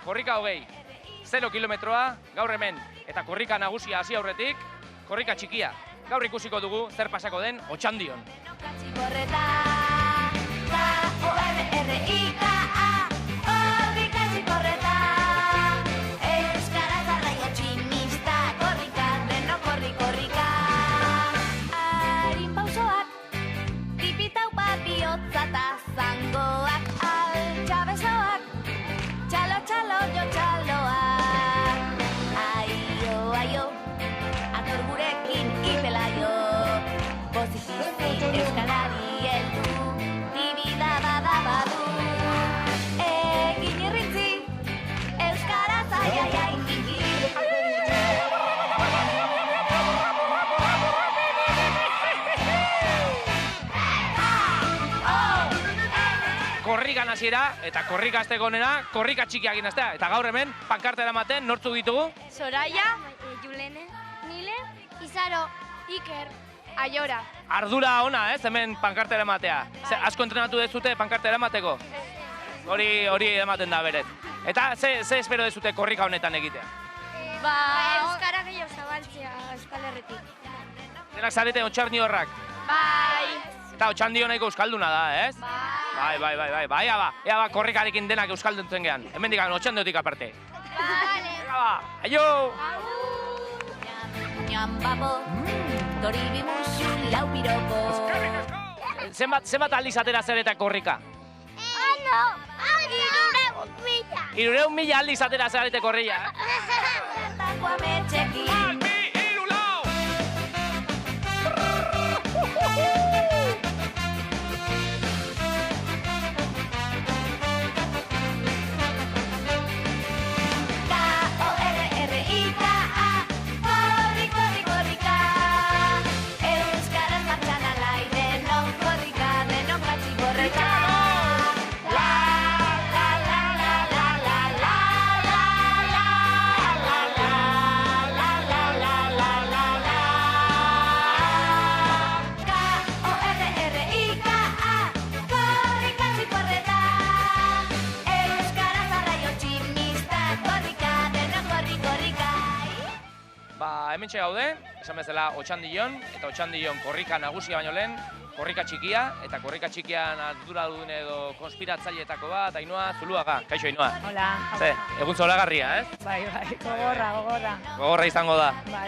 Korrika 20, 0 kilometroa, gaur hemen, eta korrika nagusia hasi aurretik, korrika txikia. Gaur ikusiko dugu zer pasako den Otxandion. Harin pausoak, tipitau batiotza eta zangoak. korrikan hasiera, eta korrika azteko onena, korrika txikiak inaztea. Eta gaur hemen, pankarta eramaten, nortzuk ditugu? Soraya, Julene, Nile, Izaro, Iker, Aiora. Ardura ona, hemen pankarta eramatea. Asko entrenatu dezute pankarta eramateko? Hori ematen da beret. Eta ze espero dezute korrika honetan egitea? Euskara gehiago zabaltzea Euskal Herritik. Denak zarete Otxandio horrak? Bai. Eta Otxandio nahiko euskalduna da, ez? Bai. Ea ba, korrikarekin denak euskalduntzen gehan. Hemen digan Otxandiotik aparte. Vale. Ea ba, aio! Zenbat aldiz atera zareta korrika? Ano, 300.000 aldiz atera zarete korrika. Hementxe gaude, esan bezala Otxandion, eta Otxandion korrika nagusia baino lehen, korrika txikia, eta korrika txikian arduradun edo konspiratzaileetako bat, Ainhoa Zuluaga. Kaixo, Ainhoa. Hola. Ze, egun zoragarria, ez? Bai, gogorra. Gogorra izango da. Bai.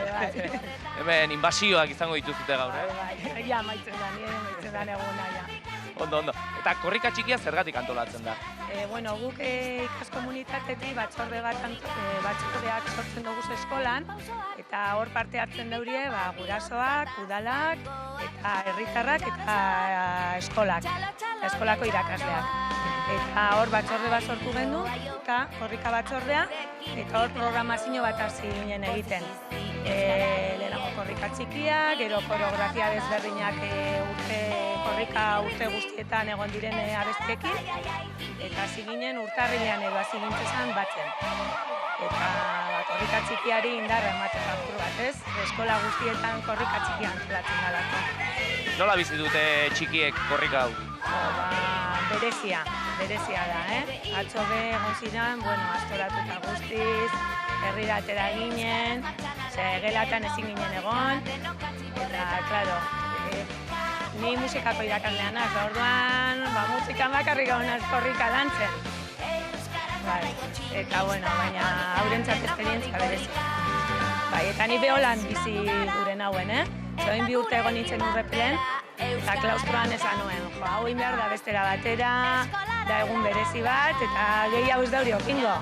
Hemen inbasioak izango dituzute gaur, Bai, ja, maitzen da, nire maitzen da eguna, ja. Ondo. Eta korrika txikia zergatik antolatzen da? Bueno, guk ikaskomunitatetik batzordeak sortzen dugu eskolan, eta hor parte hartzen daurie gurasoak, udalak, eta herritarrak eta eskolako irakasleak. Eta hor batzorde bat sortu gendu, eta korrika batzordea, eta hor programazio bat hasi ginen egiten. Lehenago korrika txikia, gero koreografia desberdinak urte guztietan egon diren abestiekin, eta hasi ginen urtarrilean edo hasi gintzen batzen. Eta korrika txikiari indarra ematen apur bat, ez? Eskola guztietan korrika txikia antolatzen dalako. Nola bizi dute txikiek korrika hau? Berezia da, Atzo egon ziren, astoratuta guztiz, herrira atera ginen, gelatan ezin ginen egon, eta, klaro, ni musikako irakaslean naiz, orduan, musikan bakarrik egonaz korrika lantzen. Bai, eta, baina haurentzat esperientzia berezia. Bai, eta ni beholan bizi duren hauen, Zoin 2 urte egon nintzen Urrepelen, eta klaustroan esan nuen, hau behar da bestera batera, da egun berezi bat, eta gehiago ez dauri okingo.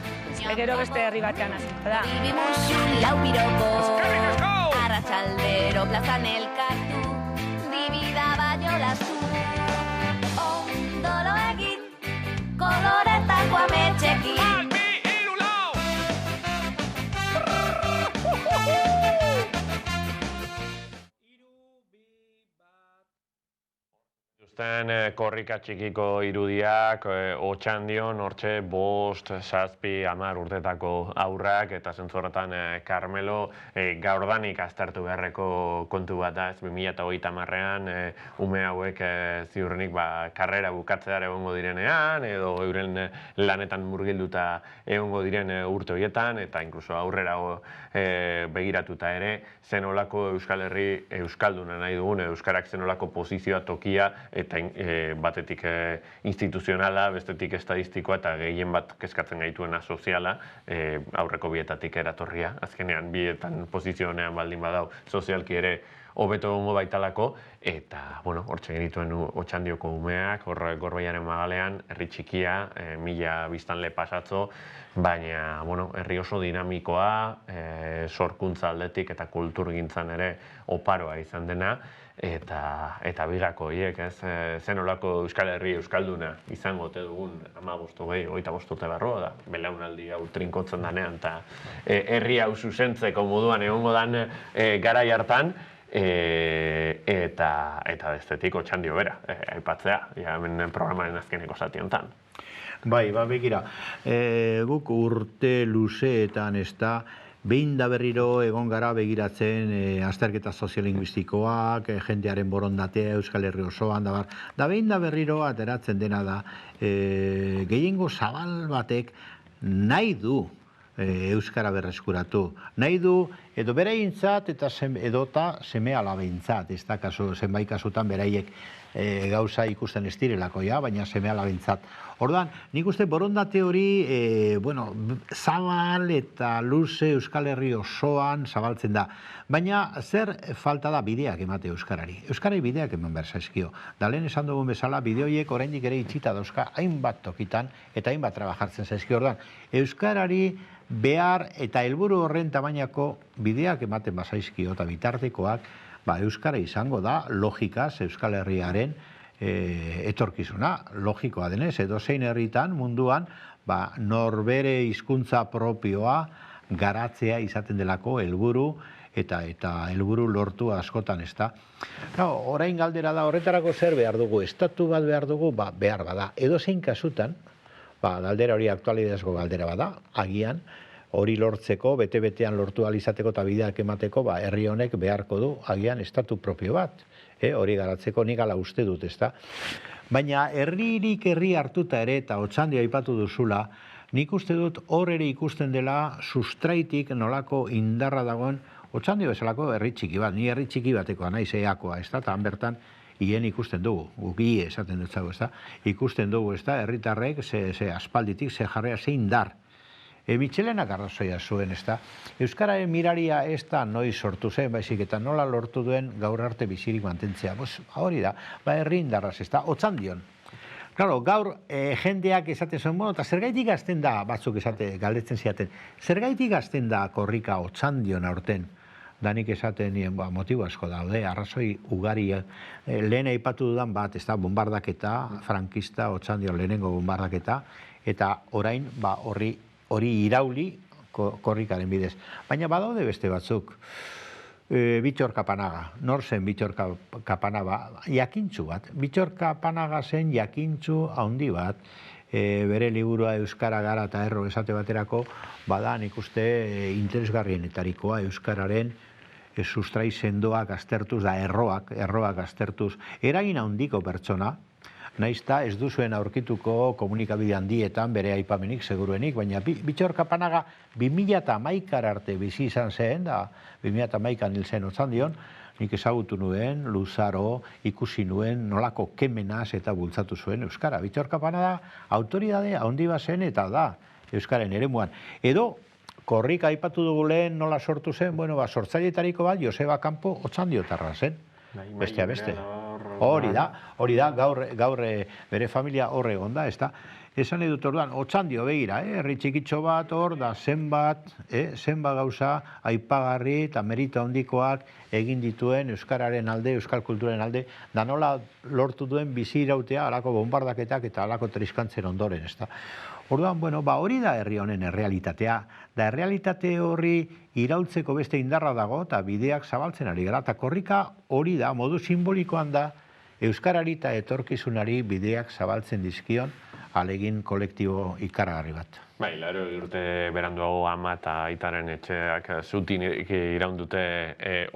Gero beste herri batean hasiko da. Arratsaldero plazan elkartu, dibida baiolazu, ondolo egin, koloretako ametxekin. Korrika txikiko irudiak, Otxandion, hortxe, 5, 7, 10 urtetako aurrak, eta zentzorretan Carmelo gaurdanik aztertu beharreko kontu bat da, 2030an ume hauek ziurrenik karrera bukatzear egongo direnean, edo euren lanetan murgilduta egongo diren urte horietan, eta inkluso aurrera begiratuta ere, zenolako Euskal Herri euskalduna nahi dugun, euskarak zenolako posizioa, tokia, eta batetik instituzionala, bestetik estadistikoa eta gehien bat kezkatzen gaituena soziala, aurreko bietatik eratorria. Azkenean, bietan posizionean baldin badau, sozialki ere hobeto egongo baitalako, eta, hortxe genituen Otxandioko umeak, Gorbeiaren magalean, herri txikia, 1000 biztanle pasatzo, baina, herri oso dinamikoa, sorkuntza aldetik eta kulturgintzan ere oparoa izan dena, eta bigako hiek, zenolako Euskal Herri euskalduna izango ote dugun 15-25 urte barroa da, belaunaldi hau trinkotzen danean, eta herri hau zuzentzeko moduan egongo dan garai hartan, eta bestetik Otxandio bera, aipatzea, hemen programaren azkeneko zati honetan. Bai, begira, guk urte luzeetan ez da, behin da berriro egon gara begiratzen azterketa soziolinguistikoak, jendearen borondatea Euskal Herri osoan, da behin da berriro ateratzen dena da, gehiengo zabal batek nahi du Euskara berreskuratu. Nahi du, edo beraientzat edota seme alabeintzat, ez da zenbait kasutan beraiek gauza ikusten ez direlako, baina seme alabeintzat. Orduan, nik uste borondate hori, zabal eta luze Euskal Herri osoan zabaltzen da. Baina zer falta da bideak emate Euskarari. Euskarari bideak eman behar zaizkio. Da lehen esan dugun bezala, bideoiek oraindik ere itxita dauzka hainbat tokitan eta hainbat trabajartzen zaizkio. Orduan, Euskarari behar eta helburu horren tamainako bideak ematen bazaizkio eta bitartekoak, Euskara izango da logikaz Euskal Herriaren etorkizuna, logikoa denez, edozein herritan munduan norbere hizkuntza propioa garatzea izaten delako helburu eta helburu lortu askotan ez da. Orain galdera da, horretarako zer behar dugu, estatu bat behar dugu, behar bada. Edozein kasutan, galdera hori aktualidazko galdera bada, agian, hori lortzeko, bete-betean lortu alizateko eta bideak emateko, herri honek beharko du, agian estatu propio bat, hori garatzeko nik ala uste dut, ezta. Baina herririk herri hartuta ere, eta Otxandio aipatu duzula, nik uste dut hor ere ikusten dela sustraitik nolako indarra dagoen, Otxandio bezalako herri txiki bat, ni herri txiki batekoa naiz eakoa, ezta, eta han bertan hien ikusten dugu, guki esaten dut zago, ezta, ikusten dugu, ezta, herritarrek, ze aspalditik, ze jarrea, ze indar, Mitxelenak arrazoia zuen, ez da. Euskararen miraria ez da noiz sortu zen, baizik eta nola lortu duen gaur arte bizirik mantentzea. Hori da, herri indarraz, ez da, Otxandion. Claro, gaur jendeak esaten zuen, eta zergaitik gazten da, batzuk galdetzen ziaten, zergaitik gazten da korrika Otxandion aurten? Danik esaten nien, motibo asko daude, arrazoi ugari, lehen aipatu dudan bat, ez da, bombardaketa, frankista, Otxandion lehenengo bombardaketa, eta orain, hori irauli korrikaren bidez. Baina badaude beste batzuk. Bittor Kapanaga. Nor zen Bittor Kapanaga? Jakintzu bat. Bittor Kapanaga zen jakintzu handi bat. Bere liburua Euskara gara eta erro esate baterako, nik uste interesgarrienetarikoa Euskararen sustrai sendoak aztertuz, da erroak aztertuz. Eragin handiko pertsona, naizta ez duzuen aurkituko komunikabide handietan bere aipamenik seguruenik, baina Bittor Kapanaga 2011 arte bizi izan zen, da 2011an hil zen Otxandion, nik ezagutu nuen, luzaro, ikusi nuen, nolako kemenaz eta bultzatu zuen Euskara. Bittor Kapanaga autoridade handi bazen eta da Euskaren eremuan. Edo, korrika aipatu dugu lehen nola sortu zen, sortzailetariko bat Joseba Campo Otxandiotarra zen. Bestea beste. Hori da, gaur bere familia horre egon da, ez da. Esan edut orduan, Otxandio begira, herri txikitxo bat hor, da zenbat gauza, aipagarri eta merito handikoak egin dituen Euskararen alde, Euskal kulturaren alde, da nola lortu duen bizi irautea alako bombardaketak eta alako triskantzen ondoren, ez da. Orduan, hori da herri honen errealitatea. Da errealitate horri iraultzeko beste indarra dago eta bideak zabaltzen ari gara. Eta korrika hori da, modu simbolikoan da, Euskarari eta etorkizunari bideak zabaltzen dizkion alegin kolektibo ikaragarri bat. Bai, laro urte beranduago ama eta aitaren etxeak zutin iraundute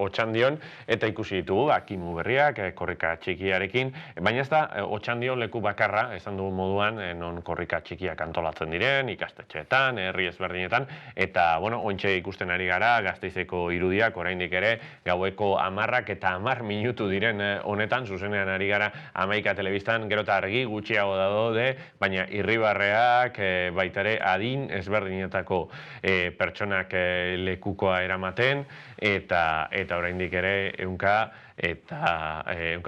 Otxandion, eta ikusi ditugu akimu berriak, korrika txikiarekin, baina ez da Otxandion leku bakarra, esan dugun moduan, non korrika txikiak antolatzen diren, ikastetxeetan, herri ezberdinetan, eta, ointxe ikusten ari gara, Gasteizeko irudiak, oraindik ere, gaueko 10 eta 10 minutu diren honetan, zuzenean ari gara 11 telebistan, gero eta argi gutxiago daude, baina irribarreak, baita ere, adin ezberdinetako pertsonak lekukoa eramaten, eta oraindik ere ehunka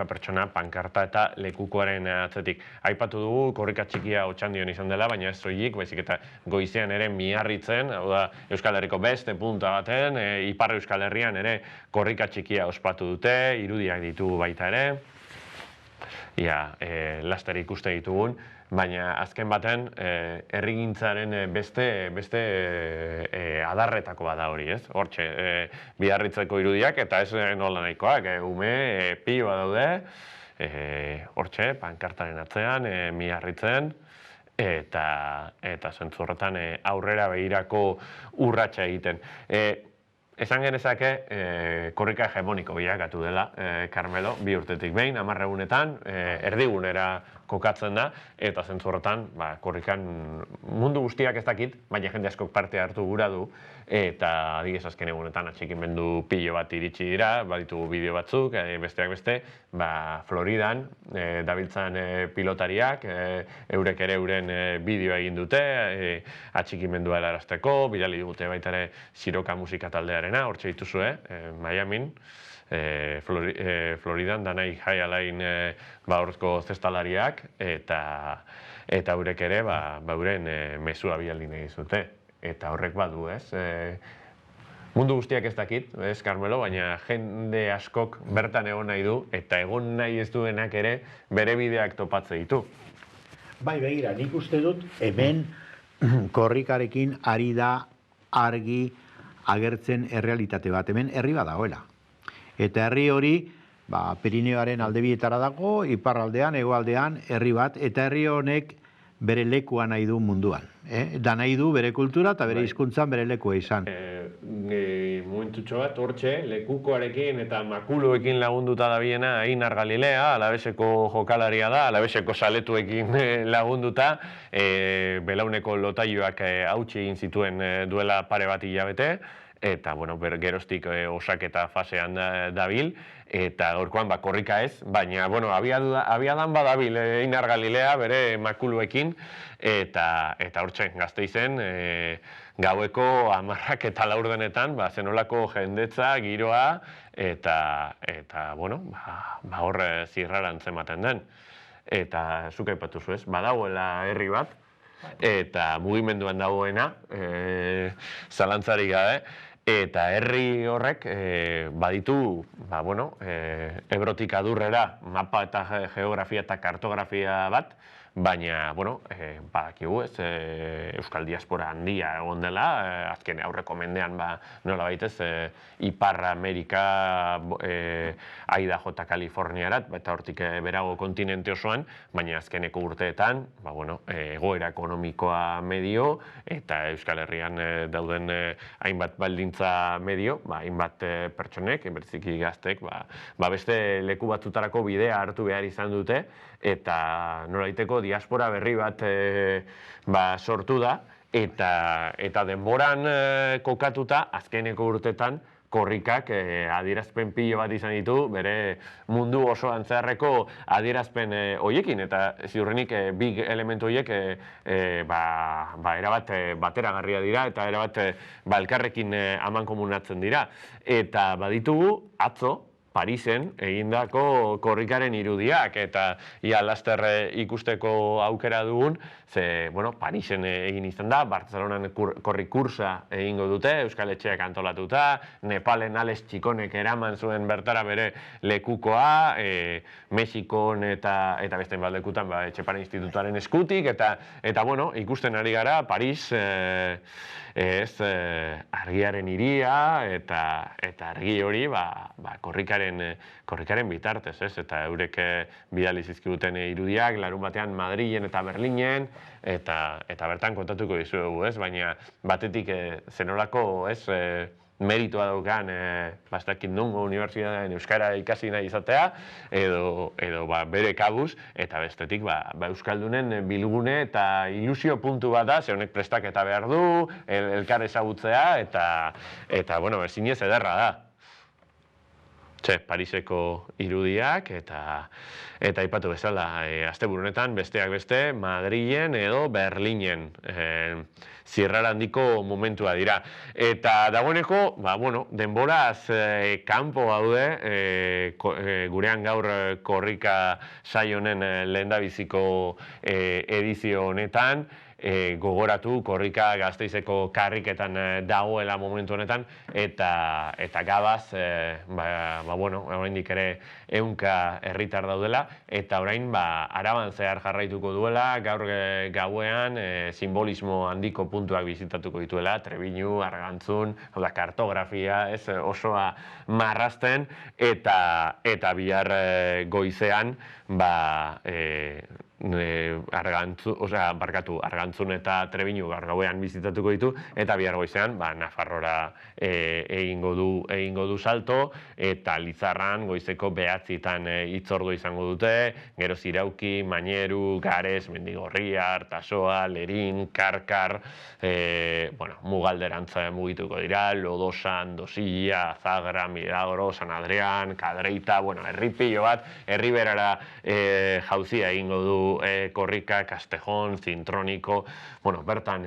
pertsona pankarta eta lekukoaren atzetik. Aipatu dugu korrika txikia Otxandion izan dela, baina ez soilik, baizik eta goizean ere Miarritzen, hau da Euskal Herriko beste punta baten, Ipar Euskal Herrian ere korrika txikia ospatu dute, irudiak ditugu baita ere, laster ikuste ditugun, baina azken baten herrigintzaren beste adarretako bada hori, ez? Hortxe, Biarritzeko irudiak, eta ez nola nahikoak, ume, pioa daude, hortxe, pankartaren atzean, Miarritzen, eta zentzu horretan aurrera begirako urratsa egiten. Esan genezake, korrika hegemoniko bilakatu dela, Carmelo, 2 urtetik behin, 10 egunetan, erdigunera kokatzen da, eta zentzu horretan, korrikan mundu guztiak ez dakit, baina jende askok parte hartu gura du, eta adibidez azken egunetan atxikimendu pilo bat iritsi dira, baditugu bideo batzuk, besteak beste, Floridan dabiltzan pilotariak, eurek ere euren bideoa egin dute, atxikimendua helarazteko, bidali dute baita ere Siroka musika taldearena, hortxe dituzue, Miamin, Floridan, Danai Jaialain horrezko zestalariak, eta eurek ere euren mezua bidali nahi zute. Eta horrek badu, ez? Mundu guztiak ez dakit, ez, Carmelo, baina jende askok bertan egon nahi du, eta egon nahi ez duenak ere bere bideak topatze ditu. Bai, begira, nik uste dut, hemen korrikarekin ari da argi agertzen errealitate bat, hemen herri bat dagoela. Eta herri hori, Pirineoaren aldebietara dago, iparraldean, hegoaldean, herri bat, eta herri honek bere lekua nahi du munduan. Da nahi du bere kultura eta bere hizkuntzan bere lekua izan. Momentutxo bat, hortxe, lekukoarekin eta makuluekin lagunduta da biena Einar Galilea, Alabeseko jokalaria da, Alabeseko saletuekin lagunduta, belauneko lotailuak hautsi egin zituen duela pare bat hilabete, eta, geroztik osaketa fasean dabil, eta gaurkoan korrika ez, baina, abiadan badabil Einar Galilea bere makuluekin, eta hortxe, Gasteizen, gaueko 10 eta 4 zenolako jendetza, giroa, eta hor zirraran zematen den. Eta zuk aipatu zu ez, badagoela herri bat, eta mugimenduan dagoena, zalantzarik gabe, eta herri horrek baditu, Ebrotik Adurrera mapa eta geografia eta kartografia bat, baina, badakigu ez, Euskal Diaspora handia egon dela, azken aurreko mendean nola baitez, Ipar Amerika, Idaho eta Kaliforniarat, eta hortik berago kontinente osoan, baina azkeneko urteetan, egoera ekonomikoa medio, eta Euskal Herrian dauden hainbat baldintza medio, hainbat pertsonek, bereziki gaztek, beste leku batzutarako bidea hartu behar izan dute, eta nolaiteko diaspora berri bat sortu da, eta denboran kokatuta, azkeneko urtetan, korrikak adierazpen pilo bat izan ditu, bere mundu osoan zeharreko adierazpen hoiekin, eta ziurrenik bi elementu horiek erabat bateragarria dira, eta erabat elkarrekin amankomunatzen dira. Eta baditugu, atzo, Parisen egindako korrikaren irudiak, eta ia laster ikusteko aukera dugun, ze, Parisen egin izan da, Bartzelonan korri kursa egingo dute, Euskal Etxeak antolatuta, Nepalen Alex Txikonek eraman zuen bertara bere lekukoa, Mexikon eta beste baldekutan Etxepare Institutuaren eskutik, eta ikusten ari gara, Paris, argiaren hiria, eta argi hori korrikaren bitartez, eta eurek bidali zizkiguten irudiak, larun batean Madrilen eta Berlinen, eta bertan kontatuko dizuegu, baina batetik zenolako meritoa daukan bastakit nungo unibertsitatean euskara ikasi nahi izatea, edo bere kabuz, eta bestetik euskaldunen bilgune eta ilusio puntu bat da, ze honek prestaketa behar du, elkar ezagutzea, eta ezinez ederra da. Pariseko irudiak, eta aipatu bezala, asteburu honetan besteak beste, Madrilen edo Berlinen zirrara handiko momentua dira. Eta dagoeneko, denboraz kanpo gaude, gurean gaur korrika saio honen lehendabiziko edizio honetan, gogoratu korrika Gasteizeko karriketan dagoela momentu honetan, eta gabaz, oraindik ere 100 herritar daudela, eta orain Araban zehar jarraituko duela, gaur gauean simbolismo handiko puntuak bizitatuko dituela, Trebiñu, Argantzun, kartografia, osoa marrazten, eta bihar goizean Argantzun eta Trebinu gaur gauean bizitatuko ditu, eta bihar goizean Nafarrora egingo du salto, eta Lizarran goizeko 9:00 hitzordu izango dute, gero Zirauki, Maineru, Gares, Mendigorria, Artasoa, Lerin, Karkar, Mugalderantza mugituko dira, Lodosan, Dosilla, Azagra, Milagro, San Adrian, Kadreita, herri pilo bat, herriberara jauzia egingo du korrika, Castejon, Zintroniko, bertan,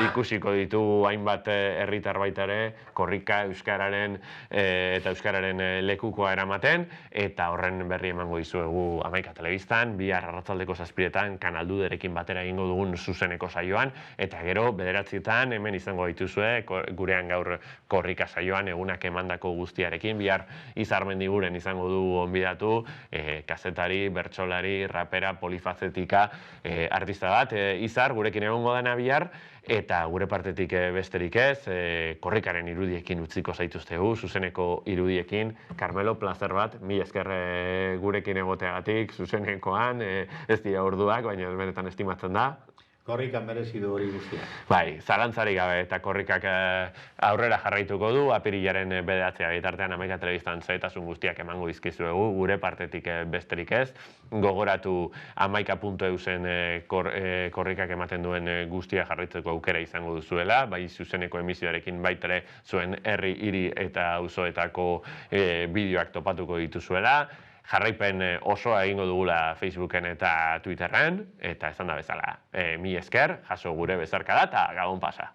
ikusiko ditu hainbat herritar baita ere, korrika euskararen eta euskararen lekukoa eramaten, eta horren berri emango dizuegu Hamaika Telebistan, bihar arratzaldeko 7:00 Kanalduderekin batera egingo dugun zuzeneko saioan, eta gero 9:00 hemen izango dituzue, gurean gaur korrika saioan egunak emandako guztiarekin, bihar Izar Mendiguren izango du onbidatu, kazetari, bertsolari, rapera, polifazetika artista bat, Izar, gurekin egongo dena bihar, eta gure partetik besterik ez, korrikaren irudiekin utziko zaituztegu, zuzeneko irudiekin. Carmelo, plazer bat, mila esker gurekin egoteagatik, zuzenekoan, ez dira orduak, baina benetan estimatzen da. Korrikan merezi du hori guztia. Bai, zalantzarik gabe, eta korrikak aurrera jarraituko du, apirilaren 9 bitartean Hamaika Telebistan zaitasun guztiak emango dizkizuegu, gure partetik besterik ez. Gogoratu hamaika.eusen korrikak ematen duen guztia jarraitzeko aukera izango duzuela, bai zuzeneko emisioarekin baitere zuen herri, hiri eta auzoetako bideoak topatuko dituzuela. Jarraipen osoa egingo dugula Facebooken eta Twitterren, eta esan da bezala, mila esker, jaso gure bezarkada eta gabon pasa.